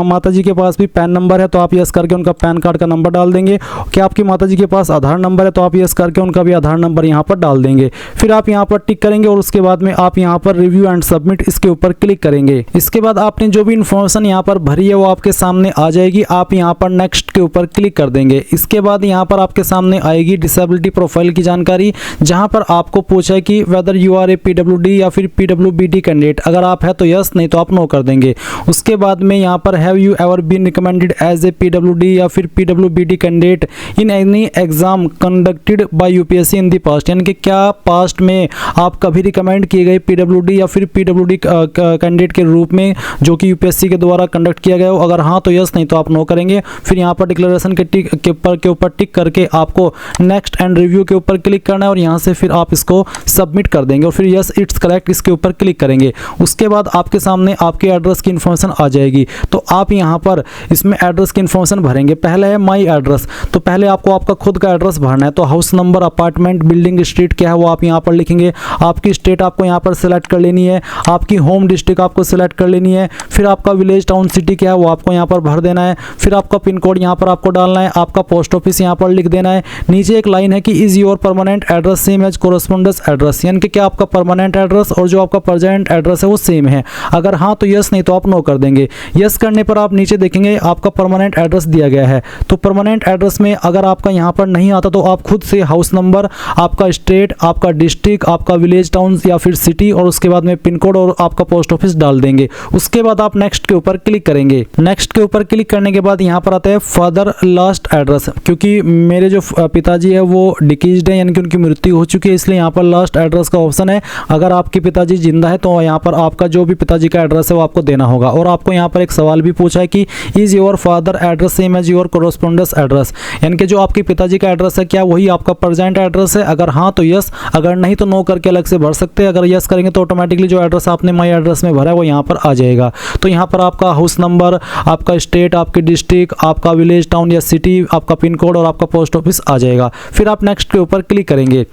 माताजी के पास भी पैन नंबर है, तो आप यस करके उनका पैन कार्ड का नंबर डाल देंगे। क्या आपकी माताजी के पास आधार नंबर है, तो आप यस करके उनका भी आधार नंबर यहाँ पर डाल देंगे। फिर आप यहाँ पर टिक करेंगे और उसके बाद में आप यहाँ पर रिव्यू एंड सबमिट इसके ऊपर क्लिक करेंगे। इसके बाद आपने जो भी इन्फॉर्मेशन यहाँ पर भरी है वो आपके सामने आ जाएगी। आप यहाँ पर नेक्स्ट के ऊपर क्लिक कर देंगे। इसके बाद यहाँ पर आपके सामने आएगी डिसेबिलिटी प्रोफाइल की जानकारी, जहाँ पर आपको पूछा है कि whether you are a PWD या फिर पीडब्ल्यूबीडी कैंडिडेट, अगर आप है तो यस, नहीं तो आप नो कर देंगे। उसके बाद में यहाँ पर have you ever been recommended as a PWD या फिर PWBD candidate in any exam conducted by UPSC in the past, यानी कि क्या पास्ट में आप कभी रिकमेंड किए गए पीडब्ल्यूडी या फिर पीडब्ल्यूडी कैंडिडेट के रूप में जो कि यूपीएससी के द्वारा कंडक्ट किया गया हो, अगर हाँ तो यस, नहीं तो आप नो करेंगे। फिर यहाँ पर डिक्लेरेशन के ऊपर टिक करके आपको नेक्स्ट एंड रिव्यू के ऊपर क्लिक करना है और यहाँ से फिर आप इसको सबमिट कर देंगे और फिर यस इट्स करेक्ट इसके ऊपर क्लिक करेंगे। उसके बाद आपके सामने आपके एड्रेस की इन्फॉर्मेशन आ जाएगी। तो आप यहाँ पर इसमें एड्रेस की इन्फॉर्मेशन भरेंगे। पहले है माई एड्रेस, तो पहले आपको आपका खुद का एड्रेस भरना है। तो house number, apartment, building, street क्या है वो आप यहाँ पर लिखेंगे। आपकी स्टेट आपको यहाँ पर सिलेक्ट कर लेनी है। आपकी होम डिस्ट्रिक्ट आपको सिलेक्ट कर लेनी है। फिर आपका विलेज, टाउन, सिटी क्या है वो आपको यहाँ पर भर देना है। फिर आपका पिन कोड यहाँ पर आपको डालना है। आपका पोस्ट ऑफिस यहाँ पर लिख देना है। नीचे एक लाइन है कि is your permanent address same as correspondence address, यानी कि क्या आपका परमानेंट एड्रेस और जो आपका प्रेजेंट एड्रेस है वो सेम है, अगर हाँ तो यस, नहीं तो आप नो कर देंगे। यस करने पर आप नीचे देखेंगे आपका परमानेंट एड्रेस दिया गया है। तो परमानेंट एड्रेस में अगर आपका यहाँ पर नहीं आता तो आप खुद से हाउस नंबर, आपका स्टेट, आपका डिस्ट्रिक्ट, आपका विलेज, टाउन या फिर सिटी और उसके बाद में पिन कोड और आपका पोस्ट ऑफिस डाल देंगे। उसके बाद आप नेक्स्ट के ऊपर क्लिक करेंगे। नेक्स्ट के ऊपर क्लिक करने के बाद यहाँ पर आता है फादर लास्ट एड्रेस, क्योंकि मेरे जो पिताजी है वो डिकीज्ड है, यानी कि उनकी मृत्यु हो चुकी है, इसलिए यहाँ पर लास्ट एड्रेस का ऑप्शन है। अगर आपके पिताजी जिंदा है तो यहाँ पर आपका जो भी पिताजी का एड्रेस है वो आपको देना होगा। और आपको यहाँ पर एक सवाल भी पूछा है कि is your father address same as your correspondence address, यानी कि जो आपके पिताजी का एड्रेस है क्या वही आपका प्रेजेंट एड्रेस है, अगर हाँ तो यस, अगर नहीं तो नो करके अलग से भर सकते हैं। अगर यस करेंगे तो ऑटोमेटिकली जो एड्रेस आपने माई एड्रेस में भरा है वो यहाँ पर आ जाएगा। तो यहाँ पर आपका हाउस नंबर, आपका स्टेट, आपकी डिस्ट्रिक्ट, आपका विलेज, टाउन या सिटी, आपका पिन कोड और आपका पोस्ट ऑफिस आ जाएगा। फिर आप नेक्स्ट के ऊपर क्लिक करेंगे।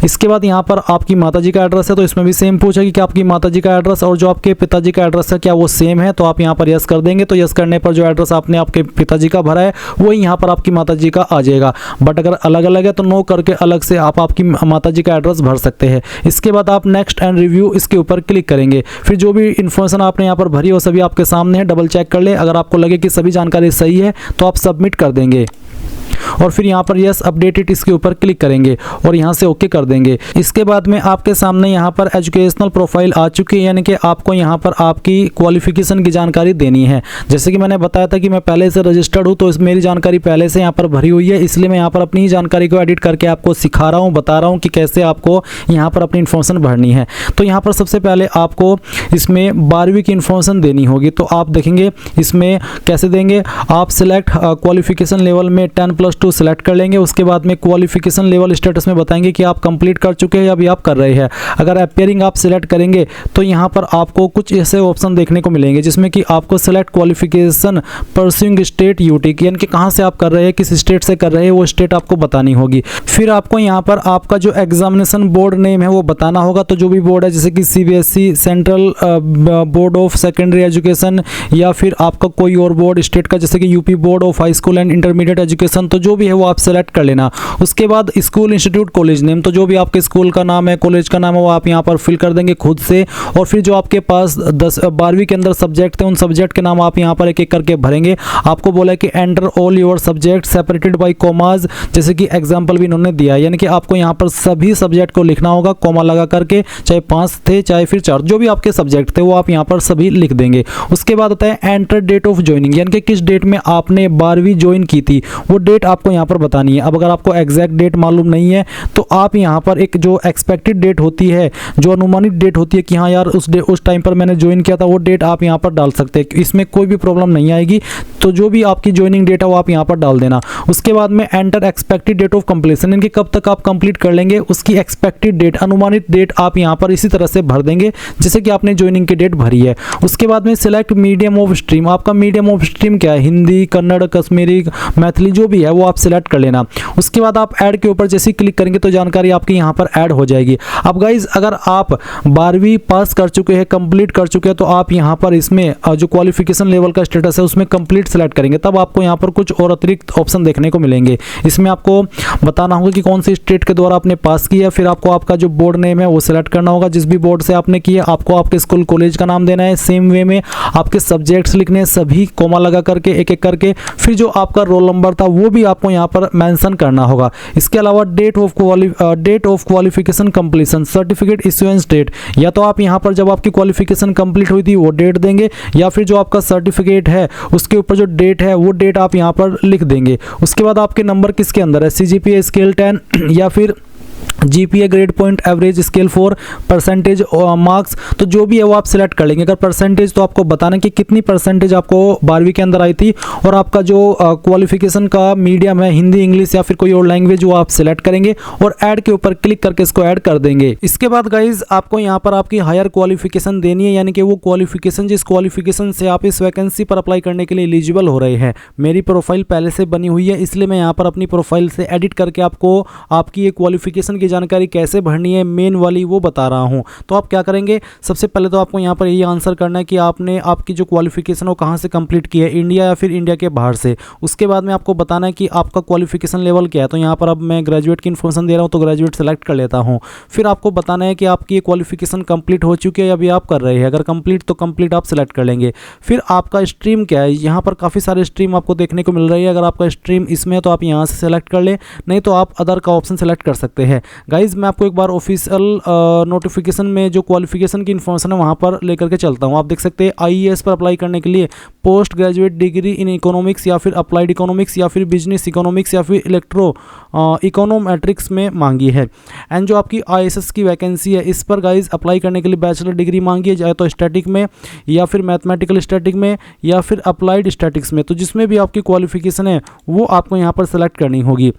इसके बाद यहाँ पर आपकी माताजी का एड्रेस है तो इसमें भी सेम पूछा कि क्या आपकी माताजी का एड्रेस और जो आपके पिताजी का एड्रेस है क्या वो सेम है, तो आप यहाँ पर यस कर देंगे। तो यस करने पर जो एड्रेस आपने आपके पिताजी का भरा है वही यहाँ पर आपकी माताजी का आ जाएगा। बट अगर अलग अलग है तो नो करके अलग से आप आपकी माताजी का एड्रेस भर सकते हैं। इसके बाद आप नेक्स्ट एंड रिव्यू इसके ऊपर क्लिक करेंगे। फिर जो भी इन्फॉर्मेशन आपने यहाँ पर भरी वो सभी आपके सामने है, डबल चेक कर ले। अगर आपको लगे कि सभी जानकारी सही है तो आप सबमिट कर देंगे और फिर यहाँ पर यस अपडेटेड इसके ऊपर क्लिक करेंगे और यहाँ से ओके कर देंगे। इसके बाद में आपके सामने यहाँ पर एजुकेशनल प्रोफाइल आ चुकी है, यानी कि आपको यहाँ पर आपकी क्वालिफिकेशन की जानकारी देनी है। जैसे कि मैंने बताया था कि मैं पहले से रजिस्टर्ड हूँ तो मेरी जानकारी पहले से यहाँ पर भरी हुई है, इसलिए मैं यहाँ पर अपनी जानकारी को एडिट करके आपको सिखा रहा हूँ, बता रहा हूँ कि कैसे आपको यहाँ पर अपनी इन्फॉर्मेशन भरनी है। तो यहाँ पर सबसे पहले आपको इसमें 12वीं की इन्फॉर्मेशन देनी होगी। तो आप देखेंगे इसमें कैसे देंगे। आप सिलेक्ट क्वालिफिकेशन लेवल में 10+2 सिलेक्ट कर लेंगे। उसके बाद में क्वालिफिकेशन लेवल स्टेटस में बताएंगे कि आप कंप्लीट कर चुके हैं या अभी आप कर रहे हैं। अगर अपीयरिंग आप सिलेक्ट करेंगे तो यहाँ पर आपको कुछ ऐसे ऑप्शन देखने को मिलेंगे जिसमें कि आपको select qualification pursuing state UT, यानी कि कहाँ से आप कर रहे हैं, किस स्टेट से कर रहे हैं वो स्टेट आपको बतानी होगी। फिर आपको यहाँ पर आपका जो एग्जामिनेशन बोर्ड नेम है वो बताना होगा। तो जो भी बोर्ड है जैसे कि CBSE, central board of secondary education या फिर आपका कोई और बोर्ड स्टेट का जैसे कि UP board of high school and intermediate education, तो जो भी है वो आप सेलेक्ट कर लेना। उसके बाद स्कूल, इंस्टीट्यूट, कॉलेज नेम, तो जो भी आपके स्कूल का नाम है, कॉलेज का नाम है वो आप यहाँ पर फिल कर देंगे खुद से। और फिर जो आपके पास 12वीं के अंदर सब्जेक्ट थे उन सब्जेक्ट के नाम आप यहाँ पर एक एक करके भरेंगे। आपको बोला है कि enter all your subject separated by commas, जैसे कि एग्जाम्पल भी इन्होंने दिया है, यानी कि आपको यहाँ पर सभी सब्जेक्ट को लिखना होगा कॉमा लगा करके, चाहे 5 थे चाहे फिर 4, जो भी आपके सब्जेक्ट थे वो आप यहाँ पर सभी लिख देंगे। उसके बाद होता है एंटर डेट ऑफ ज्वाइनिंग, यानी कि किस डेट में आपने 12वीं ज्वाइन की थी वो डेट डेट आपको यहाँ पर बतानी है। अब अगर आपको एग्जैक्ट डेट मालूम नहीं है तो आप यहाँ पर एक जो एक्सपेक्टेड डेट होती है, जो अनुमानित डेट होती है कि हाँ यार उस टाइम पर मैंने ज्वाइन किया था, वो डेट आप यहाँ पर डाल सकते हैं। इसमें कोई भी प्रॉब्लम नहीं आएगी। तो जो भी आपकी ज्वाइनिंग डेट है वो आप यहाँ पर डाल देना। उसके बाद में enter expected date of completion, इनके कब तक आप कंप्लीट कर लेंगे उसकी एक्सपेक्टेड डेट, अनुमानित डेट आप यहाँ पर इसी तरह से भर देंगे जैसे कि आपने ज्वाइनिंग की डेट भरी है। उसके बाद में सिलेक्ट मीडियम ऑफ स्ट्रीम, आपका मीडियम ऑफ स्ट्रीम क्या है, हिंदी, कन्नड़, कश्मीरी, मैथिली जो भी है वो आप सिलेक्ट कर लेना। उसके बाद आप ऐड के ऊपर जैसे ही क्लिक करेंगे तो जानकारी आपकी यहाँ पर ऐड हो जाएगी। अब गाइज अगर आप 12वीं पास कर चुके हैं, कंप्लीट कर चुके हैं, तो आप यहाँ पर इसमें जो क्वालिफिकेशन लेवल का स्टेटस है उसमें कंप्लीट सेलेक्ट करेंगे, तब आपको यहाँ पर कुछ और अतिरिक्त ऑप्शन देखने को मिलेंगे। इसमें आपको बताना होगा कि कौन सी स्टेट के द्वारा आपने पास किया, फिर आपको आपका जो बोर्ड नेम है वो सिलेक्ट करना होगा। जिस भी बोर्ड से आपने किया आपको आपके स्कूल कॉलेज का नाम देना है। सेम वे में आपके सब्जेक्ट्स लिखने हैं, सभी कोमा लगा करके एक एक करके। फिर जो आपका रोल नंबर था वो भी आपको यहाँ पर मेंशन करना होगा। इसके अलावा date of qualification completion, certificate issuance date, या तो आप यहाँ पर जब आपकी क्वालिफिकेशन कंप्लीट हुई थी वो डेट देंगे, या फिर जो आपका सर्टिफिकेट है उसके ऊपर जो डेट है वो डेट आप यहाँ पर लिख देंगे। उसके बाद आपके नंबर किसके अंदर है, CGPA स्केल 10 या फिर GPA grade point average scale 4, percentage marks, तो जो भी है वो आप सिलेक्ट कर लेंगे। अगर परसेंटेज तो आपको बताना कि कितनी परसेंटेज आपको 12वीं के अंदर आई थी, और आपका जो क्वालिफिकेशन का मीडियम है हिंदी, इंग्लिश या फिर कोई और लैंग्वेज, वो आप सिलेक्ट करेंगे और ऐड के ऊपर क्लिक करके इसको ऐड कर देंगे। इसके बाद गाइज आपको यहाँ पर आपकी हायर क्वालिफिकेशन देनी है, यानी कि वो क्वालिफिकेशन जिस क्वालिफिकेशन से आप इस वैकेंसी पर अप्लाई करने के लिए एलिजिबल हो रहे हैं। मेरी प्रोफाइल पहले से बनी हुई है, इसलिए मैं यहाँ पर अपनी प्रोफाइल से एडिट करके आपको आपकी ये क्वालिफिकेशन की जानकारी कैसे भरनी है मेन वाली वो बता रहा हूं। तो आप क्या करेंगे, सबसे पहले तो आपको यहां पर यही आंसर करना है कि आपने आपकी जो क्वालिफिकेशन वो कहां से कंप्लीट की है, इंडिया या फिर इंडिया के बाहर से। उसके बाद में आपको बताना है कि आपका क्वालिफिकेशन लेवल क्या है। तो यहां पर अब मैं ग्रेजुएट की इन्फॉर्मेशन दे रहा हूं तो ग्रेजुएट सेलेक्ट कर लेता हूं। फिर आपको बताना है कि आपकी क्वालिफिकेशन कंप्लीट हो चुकी है या अभी आप कर रहे हैं। अगर कंप्लीट तो कंप्लीट आप सेलेक्ट कर लेंगे। फिर आपका स्ट्रीम क्या है, यहाँ पर काफ़ी सारे स्ट्रीम आपको देखने को मिल रही है। अगर आपका स्ट्रीम इसमें है तो आप यहाँ से सेलेक्ट कर लें, नहीं तो आप अदर का ऑप्शन सेलेक्ट कर सकते हैं। गाइज मैं आपको एक बार ऑफिशियल नोटिफिकेशन में जो क्वालिफिकेशन की इन्फॉर्मेशन है वहाँ पर लेकर के चलता हूँ। आप देख सकते हैं IES पर अप्लाई करने के लिए post graduate degree in economics या फिर अप्लाइड इकोनॉमिक्स या फिर बिजनेस इकोनॉमिक्स या फिर इकोनोमेट्रिक्स में मांगी है। एंड जो आपकी ISS की वैकेंसी है इस पर गाइज अप्लाई करने के लिए बैचलर डिग्री मांगी है, चाहे तो स्टैटिक में या फिर मैथमेटिकल स्टैटिक में या फिर अप्लाइड स्टैटिक्स में। तो जिसमें भी आपकी क्वालिफिकेशन है वो आपको यहाँ पर सेलेक्ट करनी होगी।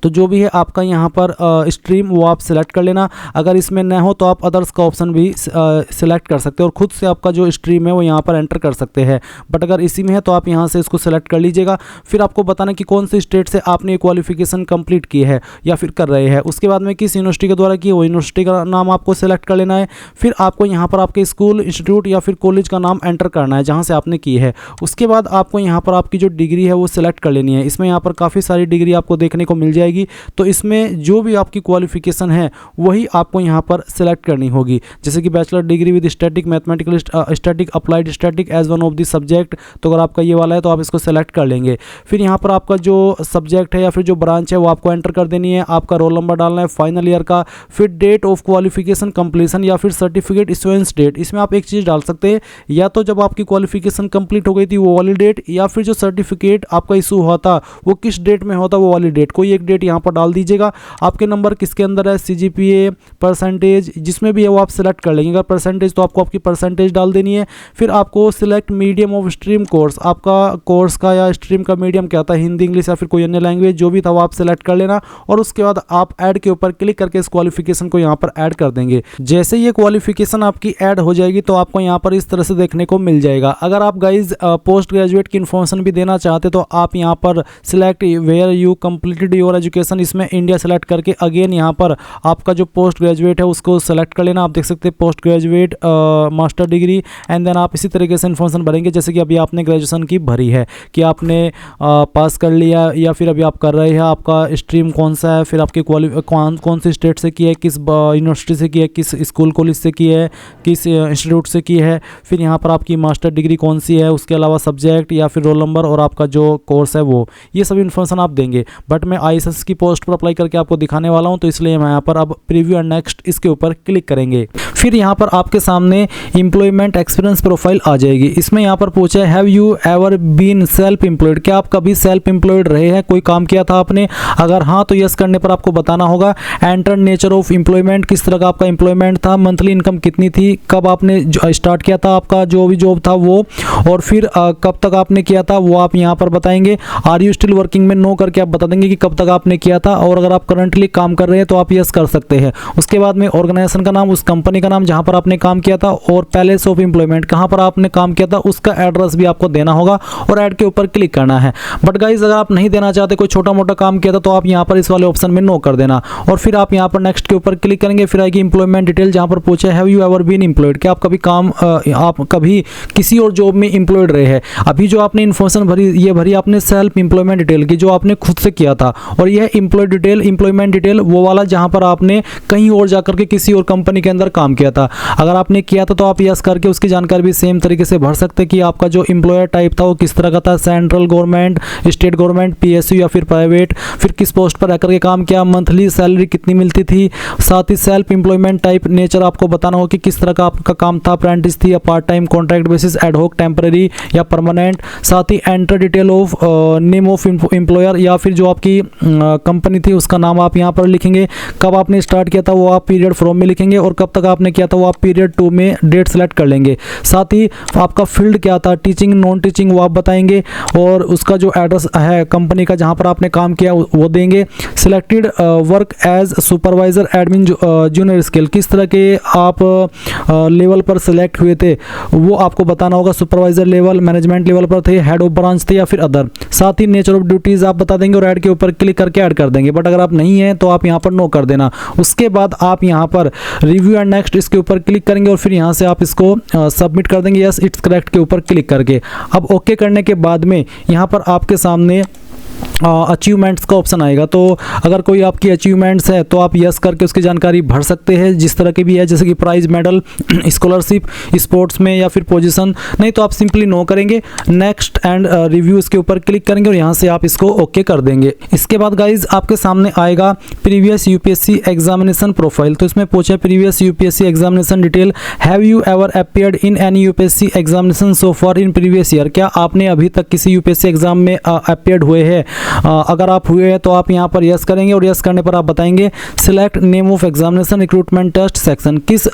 तो जो भी है आपका यहाँ पर स्ट्रीम वो आप सिलेक्ट कर लेना। अगर इसमें न हो तो आप अदर्स का ऑप्शन भी सिलेक्ट कर सकते हैं और ख़ुद से आपका जो स्ट्रीम है वो यहाँ पर एंटर कर सकते हैं। बट अगर इसी में है तो आप यहाँ से इसको सिलेक्ट कर लीजिएगा। फिर आपको बताना कि कौन सी स्टेट से आपने ये क्वालिफिकेशन कंप्लीट की है या फिर कर रहे हैं। उसके बाद में किस यूनिवर्सिटी के द्वारा की है वो यूनिवर्सिटी का नाम आपको सिलेक्ट कर लेना है। फिर आपको यहाँ पर आपके स्कूल, इंस्टीट्यूट या फिर कॉलेज का नाम एंटर करना है जहाँ से आपने की है। उसके बाद आपको यहाँ पर आपकी जो डिग्री है वो सिलेक्ट कर लेनी है। इसमें यहाँ पर काफ़ी सारी डिग्री आपको देखने को मिल जाएगी। तो इसमें जो भी आपकी क्वालिफिकेशन है वही आपको यहाँ पर सिलेक्ट करनी होगी, जैसे कि bachelor degree with static, mathematical static, applied static as one of the subject. तो अगर आपका ये वाला है तो आप इसको सेलेक्ट कर लेंगे। फिर यहाँ पर आपका जो सब्जेक्ट है या फिर जो ब्रांच है वो आपको एंटर कर देनी है। आपका रोल नंबर डालना है, फाइनल ईयर का, फिर डेट ऑफ क्वालिफिकेशन कंप्लीशन या फिर सर्टिफिकेट इश्यूएंस डेट। इसमें आप एक चीज़ डाल सकते हैं, या तो जब आपकी क्वालिफिकेशन कंप्लीट हो गई थी वो वाली डेट, या फिर जो सर्टिफिकेट आपका इशू हुआ था वो किस डेट में होता वो वाली डेट। कोई एक डेट यहाँ पर डाल दीजिएगा। आपके नंबर किसके अंदर है, CGPA, परसेंटेज, जिसमें भी है वो आप सिलेक्ट कर लेंगे। अगर परसेंटेज तो आपको आपकी परसेंटेज डाल देनी है। फिर आपको select medium of stream course, आपका कोर्स का या स्ट्रीम का मीडियम क्या था, हिंदी, इंग्लिश या फिर कोई अन्य लैंग्वेज, जो भी था वो आप सिलेक्ट कर लेना। और उसके बाद आप ऐड के ऊपर क्लिक करके इस क्वालिफिकेशन को यहाँ पर ऐड कर देंगे। जैसे ये क्वालिफिकेशन आपकी ऐड हो जाएगी तो आपको यहाँ पर इस तरह से देखने को मिल जाएगा। अगर आप गाइज पोस्ट ग्रेजुएट की इन्फॉर्मेशन भी देना चाहते तो आप यहाँ पर select where you completed your education, इसमें इंडिया सेलेक्ट करके अगेन यहाँ पर आपका जो पोस्ट ग्रेजुएट है उसको सेलेक्ट कर लेना। आप देख सकते हैं post graduate master degree, and then आप इसी तरीके से इन्फॉर्मेशन भरेंगे जैसे कि अभी आपने ग्रेजुएशन की भरी है कि आपने पास कर लिया या फिर अभी आप कर रहे हैं, आपका स्ट्रीम कौन सा है, फिर आपकी कौन सी स्टेट से की है, किस यूनिवर्सिटी से की है, किस स्कूल कॉलेज से की है, किस इंस्टीट्यूट से की है, फिर यहाँ पर आपकी मास्टर डिग्री कौन सी है, उसके अलावा सब्जेक्ट या फिर रोल नंबर और आपका जो कोर्स है वो, ये सभी इन्फॉर्मेशन आप देंगे। बट मैं ISS सेल्स की पोस्ट पर अप्लाई करके आपको दिखाने वाला हूं, तो इसलिए मैं यहाँ पर अब प्रीव्यू एंड नेक्स्ट इसके ऊपर क्लिक करेंगे। फिर यहाँ पर आपके सामने एम्प्लॉयमेंट एक्सपीरियंस प्रोफाइल आ जाएगी। इसमें यहाँ पर पूछा है have you ever been self employed, क्या आप कभी सेल्फ एम्प्लॉयड रहे हैं, कोई काम किया था आपने? अगर हाँ तो यस करने पर आपको बताना होगा। एंटर नेचर ऑफ एम्प्लॉयमेंट, किस तरह का आपका एम्प्लॉयमेंट था, मंथली इनकम कितनी थी, कब आपने स्टार्ट किया था आपका जो भी जॉब था वो, और फिर कब तक आपने किया था वो आप यहाँ पर बताएंगे। आर यू स्टिल वर्किंग में नो करके आप बता देंगे कि कब तक आपने किया था, और अगर आप करंटली काम कर रहे हैं तो आप यस कर सकते हैं। उसके बाद में ऑर्गेनाइजेशन का नाम, उस कंपनी का नाम जहां पर आपने काम किया था, और प्लेस ऑफ एम्प्लॉयमेंट कहां पर आपने काम किया था उसका एड्रेस भी आपको देना होगा, और ऐड के ऊपर क्लिक करना है। बट गाइज अगर आप नहीं देना चाहते, कोई छोटा मोटा काम किया था, तो आप यहां पर इस वाले ऑप्शन में नो कर देना, और फिर आप यहां पर नेक्स्ट के ऊपर क्लिक करेंगे। फिर आएगी एम्प्लॉयमेंट डिटेल, जहां पर पूछा है have you ever been employed, क्या आप कभी आप कभी किसी और जॉब में एम्प्लॉयड रहे हैं। अभी जो आपने इन्फॉर्मेशन भरी, ये भरी आपने सेल्फ एम्प्लॉयमेंट डिटेल की, जो आपने खुद से किया था, और यह एम्प्लॉयमेंट डिटेल वो वाला जहां पर आपने कहीं और जाकर के किसी और कंपनी के अंदर काम किया था। अगर आपने किया था तो आप यस करके उसकी जानकारी भी सेम तरीके से भर सकते हैं कि आपका जो एम्प्लॉयर टाइप था वो किस तरह का था, central government, state government, PSU या फिर प्राइवेट, फिर किस पोस्ट पर रहकर के काम किया, मंथली सैलरी कितनी मिलती थी। साथ ही सेल्फ एम्प्लॉयमेंट टाइप नेचर आपको बताना हो कि किस तरह का आपका काम था, अप्रेंटिस थी या part time, contract basis, ad hoc, temporary या परमानेंट। साथ ही enter detail of name of employer, या फिर जो आपकी कंपनी थी उसका नाम आप यहाँ पर लिखेंगे। कब आपने स्टार्ट किया था वो आप पीरियड फ्रॉम में लिखेंगे, और कब तक आपने किया था वो आप पीरियड 2 में डेट सेलेक्ट कर लेंगे। साथ ही आपका फील्ड क्या था, टीचिंग, नॉन टीचिंग, वो आप बताएंगे, और उसका जो एड्रेस है कंपनी का जहाँ पर आपने काम किया वो देंगे। Selected work as supervisor, admin, junior scale, किस तरह के आप लेवल पर सिलेक्ट हुए थे वो आपको बताना होगा। सुपरवाइजर लेवल, मैनेजमेंट लेवल पर थे, हेड ऑफ ब्रांच थे या फिर अदर। साथ ही नेचर ऑफ ड्यूटीज आप बता देंगे, और ऐड के ऊपर क्लिक करके ऐड कर देंगे। बट अगर आप नहीं हैं तो आप यहाँ पर नो कर देना। उसके बाद आप यहाँ पर रिव्यू एंड नेक्स्ट इसके ऊपर क्लिक करेंगे, और फिर यहाँ से आप इसको सबमिट कर देंगे, यस इट्स करेक्ट के ऊपर क्लिक करके। अब ओके करने के बाद में यहाँ पर आपके सामने अचीवमेंट्स का ऑप्शन आएगा। तो अगर कोई आपकी अचीवमेंट्स है तो आप यस करके उसकी जानकारी भर सकते हैं, जिस तरह की भी है, जैसे कि प्राइज, मेडल, स्कॉलरशिप, स्पोर्ट्स में या फिर पोजीशन। नहीं तो आप सिंपली नो करेंगे, नेक्स्ट एंड रिव्यूज के ऊपर क्लिक करेंगे, और यहाँ से आप इसको ओके कर देंगे। इसके बाद गाइज आपके सामने आएगा प्रीवियस यूपीएससी एग्जामिनेशन प्रोफाइल। तो इसमें पूछा है previous UPSC examination detail, have you ever appeared in any UPSC examination so for in previous year, क्या आपने अभी तक किसी यूपीएससी एग्जाम में अपीयर्ड हुए हैं। अगर आप हुए हैं तो आप यहाँ पर यस करेंगे, और यस करने पर आप बताएंगे select name of examination recruitment test section, किस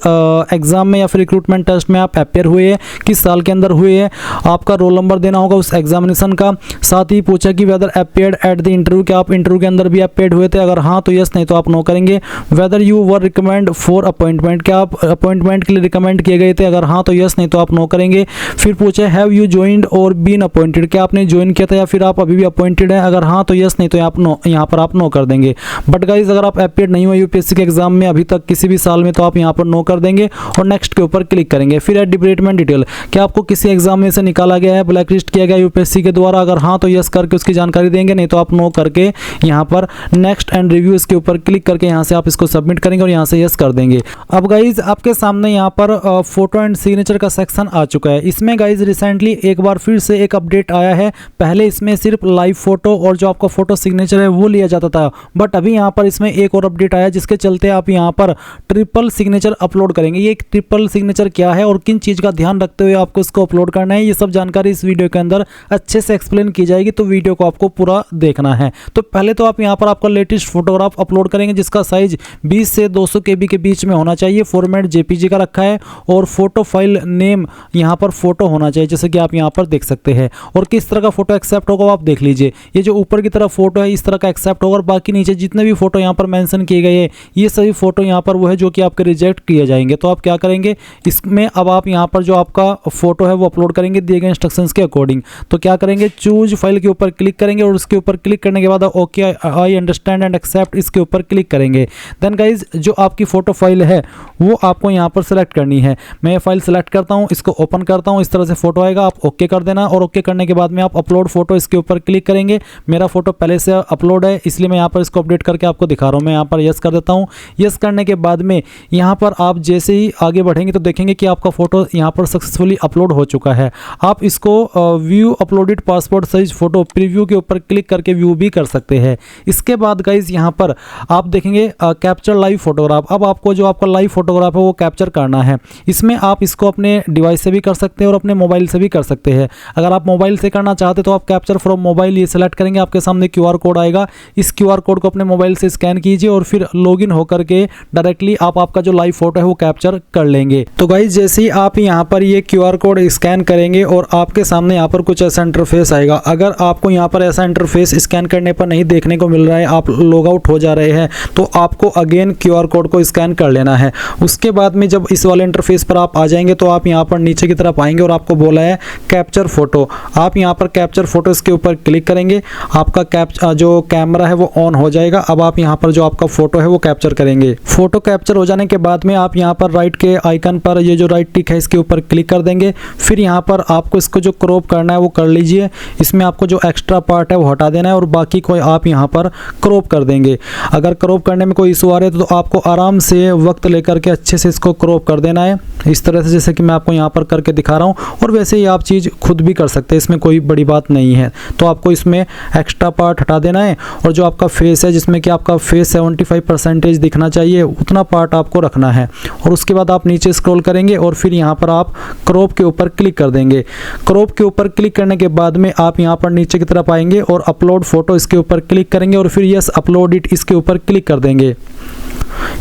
एग्जाम में या फिर रिक्रूटमेंट टेस्ट में आप अपेयर हुए हैं, किस साल के अंदर हुए हैं, आपका रोल नंबर देना होगा उस एग्जामिनेशन का। साथ ही पूछा कि whether appeared at the interview, क्या आप इंटरव्यू के अंदर भी अपेयर्ड हुए थे, अगर हाँ तो यस, नहीं तो आप नो करेंगे। Whether you were recommend for appointment, क्या आप अपॉइंटमेंट के लिए रिकमेंड किए गए थे, अगर हाँ तो यस, नहीं तो आप नो करेंगे। फिर पूछा हैव यू ज्वाइंड और बीन अपॉइंटेड, क्या आपने ज्वाइन किया था या फिर आप अभी भी अपॉइंटेड हैं, अगर हाँ तो यस, नहीं तो आप नो, यहाँ पर आप नो कर देंगे। बट गाइज अगर आप अपीयर नहीं हुए यूपीएससी के एग्जाम में अभी तक किसी भी साल में, तो आप यहाँ पर नो कर देंगे, और नेक्स्ट के ऊपर क्लिक करेंगे। फिर है डिपार्टमेंट डिटेल, क्या आपको किसी एग्जाम में से निकाला गया है, ब्लैक लिस्ट किया गया यूपीएससी के द्वारा, अगर हाँ तो यस करके उसकी जानकारी देंगे, नहीं तो आप नो करके यहाँ पर नेक्स्ट एंड रिव्यू इसके ऊपर क्लिक करके यहाँ से आप इसको सबमिट करेंगे, और यहाँ से यस कर देंगे। अब गाइज आपके सामने यहाँ पर फोटो एंड सिग्नेचर का सेक्शन आ चुका है। इसमें गाइज रिसेंटली एक बार फिर से एक अपडेट आया है। पहले इसमें सिर्फ लाइव फोटो और जो आपका फोटो सिग्नेचर है वो लिया जाता था, बट अभी यहाँ पर इसमें एक और अपडेट आया जिसके चलते आप यहाँ पर ट्रिपल सिग्नेचर अपलोड करेंगे। ये ट्रिपल सिग्नेचर क्या है और किन चीज़ का ध्यान रखते हुए आपको इसको अपलोड करना है, ये सब जानकारी इस वीडियो के अंदर अच्छे से एक्सप्लेन की जाएगी, तो वीडियो को आपको पूरा देखना है। तो पहले तो आप यहाँ पर आपका लेटेस्ट फोटोग्राफ अपलोड करेंगे, जिसका साइज 20 से 200 KB के बीच में होना चाहिए। फॉर्मेट JPG का रखा है, और फोटो फाइल नेम यहाँ पर फोटो होना चाहिए, जैसे कि आप यहाँ पर देख सकते हैं। और किस तरह का फोटो एक्सेप्ट होगा आप देख लीजिए, ये जो ऊपर की तरफ फोटो है इस तरह का एक्सेप्ट होगा, और बाकी नीचे जितने भी फोटो यहाँ पर मेंशन किए गए हैं ये सभी फोटो यहाँ पर वो है जो कि आपके रिजेक्ट किए जाएंगे। तो आप क्या करेंगे, इसमें अब आप यहाँ पर जो आपका फोटो है वो अपलोड करेंगे दिए गए इंस्ट्रक्शंस के अकॉर्डिंग। तो क्या करेंगे, चूज फाइल के ऊपर क्लिक करेंगे, और उसके ऊपर क्लिक करने के बाद okay I understand and accept इसके ऊपर क्लिक करेंगे। देन गाइज जो आपकी फोटो फाइल है वो आपको यहाँ पर सेलेक्ट करनी है। मैं ये फाइल सेलेक्ट करता हूँ, इसको ओपन करता हूँ, इस तरह से फोटो आएगा, आप ओके कर देना, और ओके करने के बाद में आप अपलोड फोटो इसके ऊपर क्लिक करेंगे। मेरा फोटो पहले से अपलोड है, इसलिए मैं यहाँ पर इसको अपडेट करके आपको दिखा रहा हूँ। मैं यहाँ पर यस कर देता हूँ। यस करने के बाद में यहाँ पर आप जैसे ही आगे बढ़ेंगे तो देखेंगे कि आपका फोटो यहाँ पर सक्सेसफुली अपलोड हो चुका है। आप इसको view uploaded passport size photo preview के ऊपर क्लिक करके व्यू भी कर सकते हैं। इसके बाद गाइज यहाँ पर आप देखेंगे कैप्चर लाइव फोटोग्राफ। अब आपको जो आपका लाइव फोटोग्राफ है वो कैप्चर करना है। इसमें आप इसको अपने डिवाइस से भी कर सकते हैं और अपने मोबाइल से भी कर सकते हैं। अगर आप मोबाइल से करना चाहते तो आप कैप्चर फ्रॉम मोबाइल ये सेलेक्ट करेंगे, आपके सामने QR कोड आएगा। इस QR कोड को अपने मोबाइल से स्कैन कीजिए और फिर लॉगिन होकर के डायरेक्टली आप आपका जो लाइव फोटो है वो कैप्चर कर लेंगे। तो गाइज जैसे ही आप यहाँ पर ये QR कोड स्कैन करेंगे और आपके सामने यहाँ पर कुछ ऐसा इंटरफेस आएगा। अगर आपको यहाँ पर ऐसा इंटरफेस स्कैन करने पर नहीं देखने को मिल रहा है, आप लॉग आउट हो जा रहे हैं, तो आपको अगेन QR कोड को स्कैन कर लेना है। उसके बाद में जब इस वाले इंटरफेस पर आप आ जाएंगे तो आप यहाँ पर नीचे की तरफ आएंगे और आपको बोला है कैप्चर फोटो। आप यहाँ पर कैप्चर फोटो इसके ऊपर क्लिक करेंगे, आपका जो कैमरा है वो ऑन हो जाएगा। अब आप यहाँ पर जो आपका फोटो है वो कैप्चर करेंगे। फोटो कैप्चर हो जाने के बाद में आप यहाँ पर राइट के आइकन पर ये जो राइट टिक है इसके ऊपर क्लिक कर देंगे। फिर यहाँ पर आपको इसको जो क्रॉप करना है वो कर लीजिए। इसमें आपको जो एक्स्ट्रा पार्ट है वो हटा देना है और बाकी को आप यहाँ पर क्रॉप कर देंगे। अगर क्रॉप करने में कोई इशू आ रहा है तो आपको आराम से वक्त लेकर के अच्छे से इसको क्रॉप कर देना है, इस तरह से जैसे कि मैं आपको यहाँ पर करके दिखा रहा हूँ। और वैसे ही आप चीज़ खुद भी कर सकते हैं, इसमें कोई बड़ी बात नहीं है। तो आपको इसमें एक्स्ट्रा पार्ट हटा देना है और जो आपका फेस है जिसमें कि आपका फेस 75% दिखना चाहिए उतना पार्ट आपको रखना है। और उसके बाद आप नीचे स्क्रॉल करेंगे और फिर यहाँ पर आप क्रॉप के ऊपर क्लिक कर देंगे। क्रॉप के ऊपर क्लिक करने के बाद में आप यहाँ पर नीचे की तरफ आएंगे और अपलोड फोटो इसके ऊपर क्लिक करेंगे और फिर यस अपलोड इट इसके ऊपर क्लिक कर देंगे।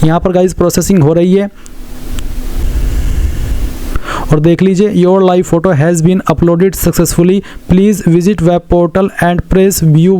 यहाँ पर गाइस प्रोसेसिंग हो रही है और देख लीजिए your live photo has been uploaded successfully, please visit web portal and press view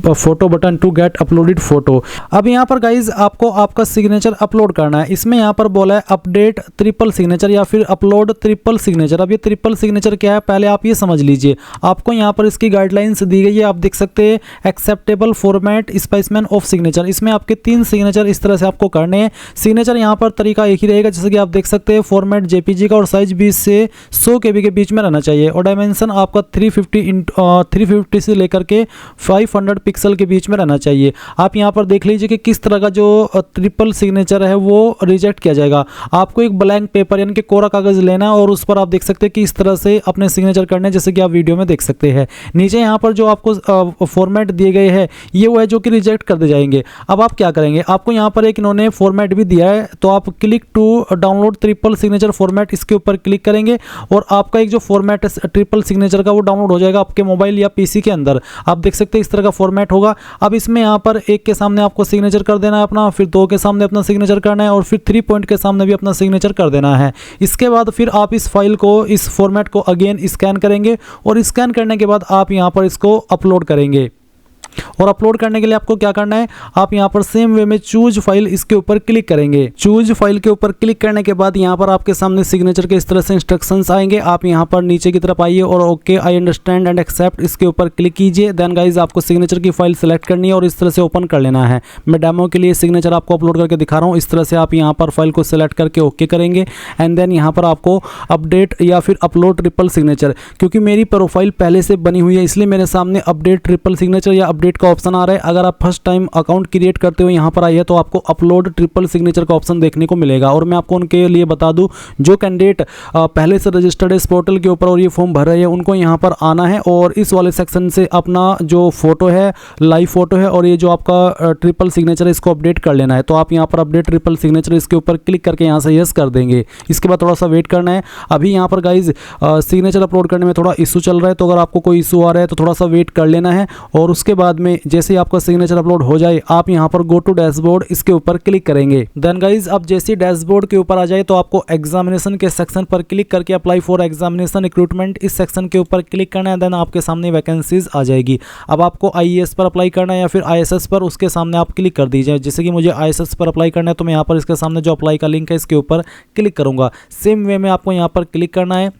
photo button to get uploaded photo. अब यहाँ पर गाइज आपको आपका सिग्नेचर अपलोड करना है। इसमें यहाँ पर बोला है अपडेट ट्रिपल सिग्नेचर या फिर अपलोड ट्रिपल सिग्नेचर। अब ये ट्रिपल सिग्नेचर क्या है पहले आप ये समझ लीजिए। आपको यहाँ पर इसकी गाइडलाइंस दी गई है, आप देख सकते हैं acceptable format specimen of signature. इसमें आपके 3 सिग्नेचर इस तरह से आपको करने हैं। सिग्नेचर यहाँ पर तरीका एक ही रहेगा, जैसे कि आप देख सकते हैं फॉर्मेट JPG का और साइज 20 से 100 KB के बीच में रहना चाहिए और डायमेंशन आपका 350 से लेकर के 500 पिक्सल के बीच में रहना चाहिए। आप यहाँ पर देख लीजिए कि किस तरह का जो ट्रिपल सिग्नेचर है वो रिजेक्ट किया जाएगा। आपको एक ब्लैंक पेपर यानी कि कोरा कागज लेना है और उस पर आप देख सकते हैं कि इस तरह से अपने सिग्नेचर करने, जैसे कि आप वीडियो में देख सकते हैं। नीचे यहाँ पर जो आपको फॉर्मेट दिए गए हैं ये वो है जो कि रिजेक्ट कर दे जाएंगे। अब आप क्या करेंगे, आपको यहाँ पर एक इन्होंने फॉर्मेट भी दिया है, तो आप click to download triple signature format इसके ऊपर क्लिक करेंगे और आपका एक जो फॉर्मेट है ट्रिपल सिग्नेचर का वो डाउनलोड हो जाएगा आपके मोबाइल या PC के अंदर। आप देख सकते हैं इस तरह का फॉर्मेट होगा। अब इसमें यहाँ पर 1 के सामने आपको सिग्नेचर कर देना है अपना, फिर 2 के सामने अपना सिग्नेचर करना है और फिर 3 पॉइंट के सामने भी अपना सिग्नेचर कर देना है। इसके बाद फिर आप इस फाइल को, इस फॉर्मेट को अगेन स्कैन करेंगे और स्कैन करने के बाद आप यहाँ पर इसको अपलोड करेंगे। और अपलोड करने के लिए आपको क्या करना है, आप यहाँ पर सेम वे में चूज फाइल इसके ऊपर क्लिक करेंगे। चूज फाइल के ऊपर क्लिक करने के बाद यहाँ पर आपके सामने सिग्नेचर के इस तरह से इंस्ट्रक्शंस आएंगे। आप यहाँ पर नीचे की तरफ आइए और okay I understand and accept इसके ऊपर क्लिक कीजिए। देन गाइज आपको सिग्नेचर की फाइल सेलेक्ट करनी है और इस तरह से ओपन कर लेना है। मैं डेमो के लिए सिग्नेचर आपको अपलोड करके दिखा रहा हूँ। इस तरह से आप यहाँ पर फाइल को सेलेक्ट करके ओके करेंगे एंड देन यहाँ पर आपको अपडेट या फिर अपलोड ट्रिपल सिग्नेचर, क्योंकि मेरी प्रोफाइल पहले से बनी हुई है इसलिए मेरे सामने अपडेट ट्रिपल सिग्नेचर या अपडेट का ऑप्शन आ रहा है। अगर आप फर्स्ट टाइम अकाउंट क्रिएट करते हुए यहाँ पर आइए तो आपको अपलोड ट्रिपल सिग्नेचर का ऑप्शन देखने को मिलेगा। और मैं आपको उनके लिए बता दूं, जो कैंडिडेट पहले से रजिस्टर्ड है इस पोर्टल के ऊपर और ये फॉर्म भर रहे हैं उनको यहाँ पर आना है और इस वाले सेक्शन से अपना जो फोटो है, लाइव फोटो है और ये जो आपका ट्रिपल सिग्नेचर है इसको अपडेट कर लेना है। तो आप यहाँ पर अपडेट ट्रिपल सिग्नेचर इसके ऊपर क्लिक करके यहाँ से यस कर देंगे। इसके बाद थोड़ा सा वेट करना है। अभी यहाँ पर गाइज सिग्नेचर अपलोड करने में थोड़ा इशू चल रहा है, तो अगर आपको कोई इशू आ रहा है तो थोड़ा सा वेट कर लेना है। और उसके बाद में जैसे ही आपका सिग्नेचर अपलोड हो जाए आप यहाँ पर गो टू डैशबोर्ड इसके ऊपर क्लिक करेंगे। देन गाइज अब जैसे डैशबोर्ड के ऊपर आ जाए तो आपको एग्जामिनेशन के सेक्शन पर क्लिक करके अप्लाई फॉर एग्जामिनेशन रिक्रूटमेंट इस सेक्शन के ऊपर क्लिक करना है। देन आपके सामने वैकेंसीज आ जाएगी। अब आपको IAS पर अप्लाई करना है या फिर ISS पर, उसके सामने आप क्लिक कर दीजिए। जैसे कि मुझे ISS पर अप्लाई करना है तो मैं यहाँ पर इसके सामने जो अप्लाई का लिंक है इसके ऊपर क्लिक करूँगा। सेम वे में आपको यहाँ पर क्लिक करना है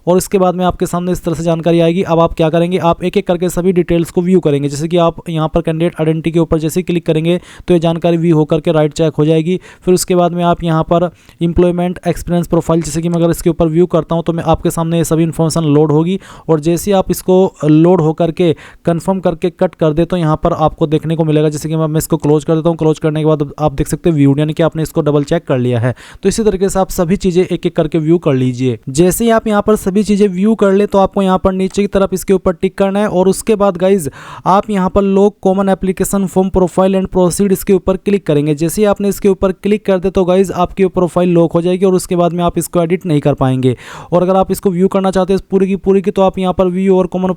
और इसके बाद में आपके सामने इस तरह से जानकारी आएगी। अब आप क्या करेंगे, आप एक एक करके सभी डिटेल्स को व्यू करेंगे। जैसे कि आप यहाँ पर कैंडिडेट आइडेंटिटी के ऊपर जैसे ही क्लिक करेंगे तो ये जानकारी व्यू होकर के राइट चेक हो जाएगी। फिर उसके बाद में आप यहाँ पर एम्प्लॉयमेंट एक्सपीरियंस प्रोफाइल, जैसे कि मैं अगर इसके ऊपर व्यू करता हूँ तो मैं आपके सामने ये सभी इन्फॉर्मेशन लोड होगी, और जैसे ही आप इसको लोड होकर के कंफर्म करके कट कर दे तो यहाँ पर आपको देखने को मिलेगा। जैसे कि मैं इसको क्लोज कर देता हूँ, क्लोज करने के बाद आप देख सकते हैं व्यू, यानी कि आपने इसको डबल चेक कर लिया है। तो इसी तरीके से आप सभी चीज़ें एक एक करके व्यू कर लीजिए। जैसे ही आप यहाँ पर सभी चीज़ें व्यू कर ले तो आपको यहाँ पर नीचे की तरफ इसके ऊपर टिक करना है, और उसके बाद गाइज आप यहाँ पर लोग common application form profile and proceed इसके ऊपर क्लिक करेंगे। जैसे ही आपने इसके ऊपर क्लिक कर दे तो गाइज आपकी प्रोफाइल लॉक हो जाएगी और उसके बाद में आप इसको एडिट नहीं कर पाएंगे। और अगर आप इसको व्यू करना चाहते हैं पूरी की तो आप यहाँ पर व्यू और कॉमन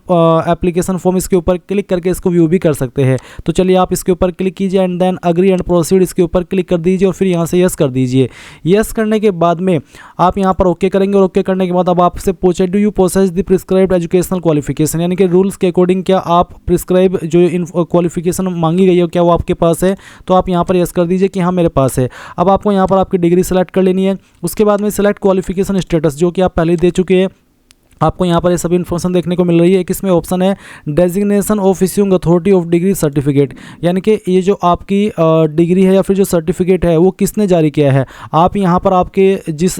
एप्लीकेशन फॉर्म इसके ऊपर क्लिक करके इसको व्यू भी कर सकते हैं। तो चलिए आप इसके ऊपर क्लिक कीजिए and then agree and proceed इसके ऊपर क्लिक कर दीजिए, और फिर यहाँ से यस कर दीजिए। यस करने के बाद में आप यहाँ पर ओके करेंगे, और ओके करने के बाद अब आपसे पूछे do you possess the prescribed educational qualification, यानी कि रूल्स के अकॉर्डिंग क्या आप प्रिस्क्राइब जो क्वालिफिकेशन मांगी गई है क्या वो आपके पास है। तो आप यहाँ पर यस कर दीजिए कि हाँ मेरे पास है। अब आपको यहाँ पर आपकी डिग्री सेलेक्ट कर लेनी है। उसके बाद में सेलेक्ट क्वालिफिकेशन स्टेटस, जो कि आप पहले दे चुके हैं। आपको यहाँ पर ये सभी इन्फॉर्मेशन देखने को मिल रही है। एक इसमें ऑप्शन है designation of issuing authority of degree certificate, यानी कि ये जो आपकी डिग्री है या फिर जो सर्टिफिकेट है वो किसने जारी किया है। आप यहाँ पर आपके जिस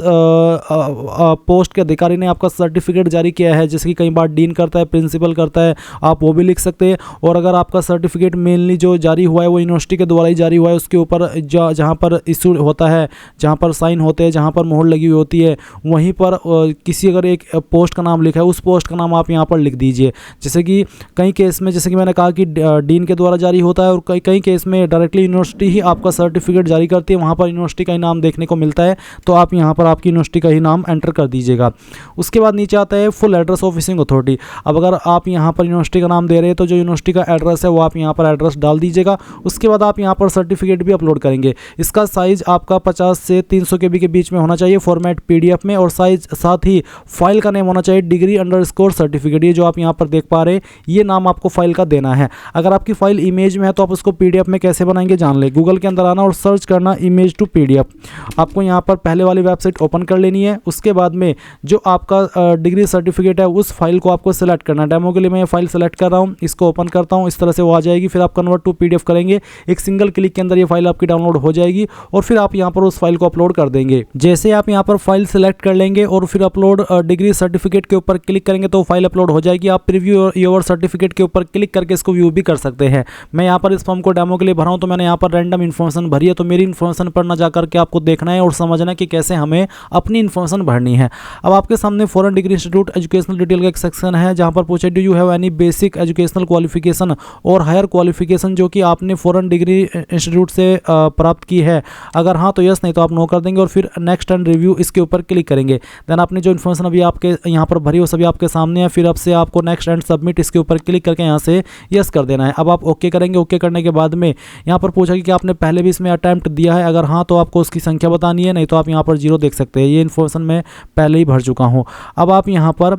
पोस्ट के अधिकारी ने आपका सर्टिफिकेट जारी किया है, जैसे कि कई बार डीन करता है, प्रिंसिपल करता है, आप वो भी लिख सकते हैं। और अगर आपका सर्टिफिकेट मेनली जो जारी हुआ है वो यूनिवर्सिटी के द्वारा ही जारी हुआ है, उसके ऊपर जहाँ पर इशू होता है, जहाँ पर साइन होते हैं, जहाँ पर मोहर लगी हुई होती है, वहीं पर किसी अगर एक पोस्ट का नाम लिखा है उस पोस्ट का नाम आप यहाँ पर लिख दीजिए। जैसे कि कई केस में, जैसे कि मैंने कहा कि डीन के द्वारा जारी होता है, और कई केस में डायरेक्टली यूनिवर्सिटी ही आपका सर्टिफिकेट जारी करती है, वहाँ पर यूनिवर्सिटी का ही नाम देखने को मिलता है। तो आप यहाँ पर आपकी यूनिवर्सिटी का ही नाम एंटर कर दीजिएगा। उसके बाद नीचे आता है full address of issuing authority. अब अगर आप यहाँ पर यूनिवर्सिटी का नाम दे रहे हैं तो जो यूनिवर्सिटी का एड्रेस है वो आप यहाँ पर एड्रेस डाल दीजिएगा। उसके बाद आप यहाँ पर सर्टिफिकेट भी अपलोड करेंगे। इसका साइज आपका 50 से 300 KB के बीच में होना चाहिए फॉर्मेट PDF में, और साइज साथ ही फाइल का नेम होना चाहिए डिग्री अंडरस्कोर सर्टिफिकेट। ये जो आप यहाँ पर देख पा रहे हैं ये नाम आपको फाइल का देना है। अगर आपकी फाइल इमेज में है तो आप उसको PDF में कैसे बनाएंगे जान ले। गूगल के अंदर आना और सर्च करना इमेज टू PDF। आपको यहाँ पर पहले वाली वेबसाइट ओपन कर लेनी है। उसके बाद में जो आपका डिग्री सर्टिफिकेट है उस फाइल को आपको सेलेक्ट करना है। डेमो के लिए मैं ये फाइल सेलेक्ट कर रहा हूँ, इसको ओपन करता हूँ, इस तरह से वो आ जाएगी। फिर आप कन्वर्ट टू PDF करेंगे, एक सिंगल क्लिक के अंदर ये फाइल आपकी डाउनलोड हो जाएगी, और फिर आप यहाँ पर उस फाइल को अपलोड कर देंगे। जैसे आप यहाँ पर फाइल सेलेक्ट कर लेंगे और फिर अपलोड डिग्री सर्टिफिकेट के ऊपर क्लिक करेंगे तो फाइल अपलोड हो जाएगी। आप प्रीव्यू योर सर्टिफिकेट के ऊपर क्लिक करके इसको व्यू भी कर सकते हैं। मैं यहाँ पर इस फॉर्म को डेमो के लिए भरा हूँ, तो मैंने यहाँ पर रैंडम इन्फॉर्मेशन भरी है, तो मेरी इन्फॉर्मेशन पर ना जाकर के आपको देखना है और समझना है कि कैसे हमें अपनी इन्फॉर्मेशन भरनी है। अब आपके सामने foreign degree institute educational detail का एक सेक्शन है जहाँ पर पूछे do you have any basic educational qualification और हायर क्वालिफिकेशन जो कि आपने फॉरेन डिग्री इंस्टीट्यूट से प्राप्त की है। अगर हाँ तो यस, नहीं तो आप नो कर देंगे, और फिर नेक्स्ट एंड रिव्यू इसके ऊपर क्लिक करेंगे। देन आपने जो इन्फॉर्मेशन अभी आपके यहाँ पर भरी वो सभी आपके सामने है। फिर अब से आपको नेक्स्ट एंड सबमिट इसके ऊपर क्लिक करके यहाँ से यस कर देना है। अब आप ओके करेंगे। ओके करने के बाद में यहाँ पर पूछा कि आपने पहले भी इसमें अटैम्प्ट दिया है, अगर हाँ तो आपको उसकी संख्या बतानी है, नहीं तो आप यहाँ पर 0 देख सकते हैं। ये इन्फॉर्मेशन मैं पहले ही भर चुका हूँ। अब आप यहाँ पर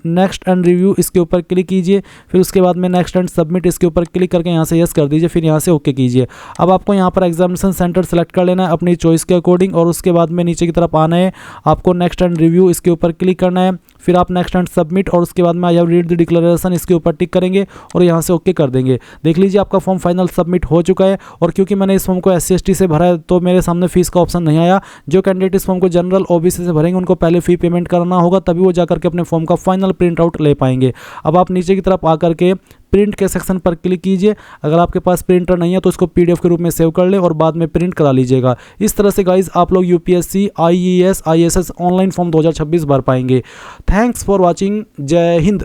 नेक्स्ट एंड रिव्यू इसके ऊपर क्लिक कीजिए। फिर उसके बाद में नेक्स्ट एंड सबमिट इसके ऊपर क्लिक करके यहाँ से यस कर दीजिए, फिर यहाँ से ओके कीजिए। अब आपको यहाँ पर एग्जामिनेशन सेंटर सेलेक्ट कर लेना है अपनी चॉइस के अकॉर्डिंग, और उसके बाद में नीचे की तरफ आना है, आपको नेक्स्ट एंड रिव्यू इसके ऊपर क्लिक करना है। फिर आप नेक्स्ट एंड सबमिट, और उसके बाद में I have read the declaration इसके ऊपर टिक करेंगे और यहाँ से ओके कर देंगे। देख लीजिए आपका फॉर्म फाइनल सबमिट हो चुका है। और क्योंकि मैंने इस फॉर्म को SC/ST से भरा है तो मेरे सामने फीस का ऑप्शन नहीं आया। जो कैंडिडेट इस फॉर्म को जनरल OBC से भरेंगे उनको पहले फी पेमेंट करना होगा, तभी वो जाकर के अपने फॉर्म का फाइनल प्रिंट आउट ले पाएंगे। अब आप नीचे की तरफ आकर के प्रिंट के सेक्शन पर क्लिक कीजिए। अगर आपके पास प्रिंटर नहीं है तो इसको PDF के रूप में सेव कर ले और बाद में प्रिंट करा लीजिएगा। इस तरह से गाइज आप लोग UPSC IAS ISS online form 2026 भर पाएंगे। Thanks for watching. जय हिंद।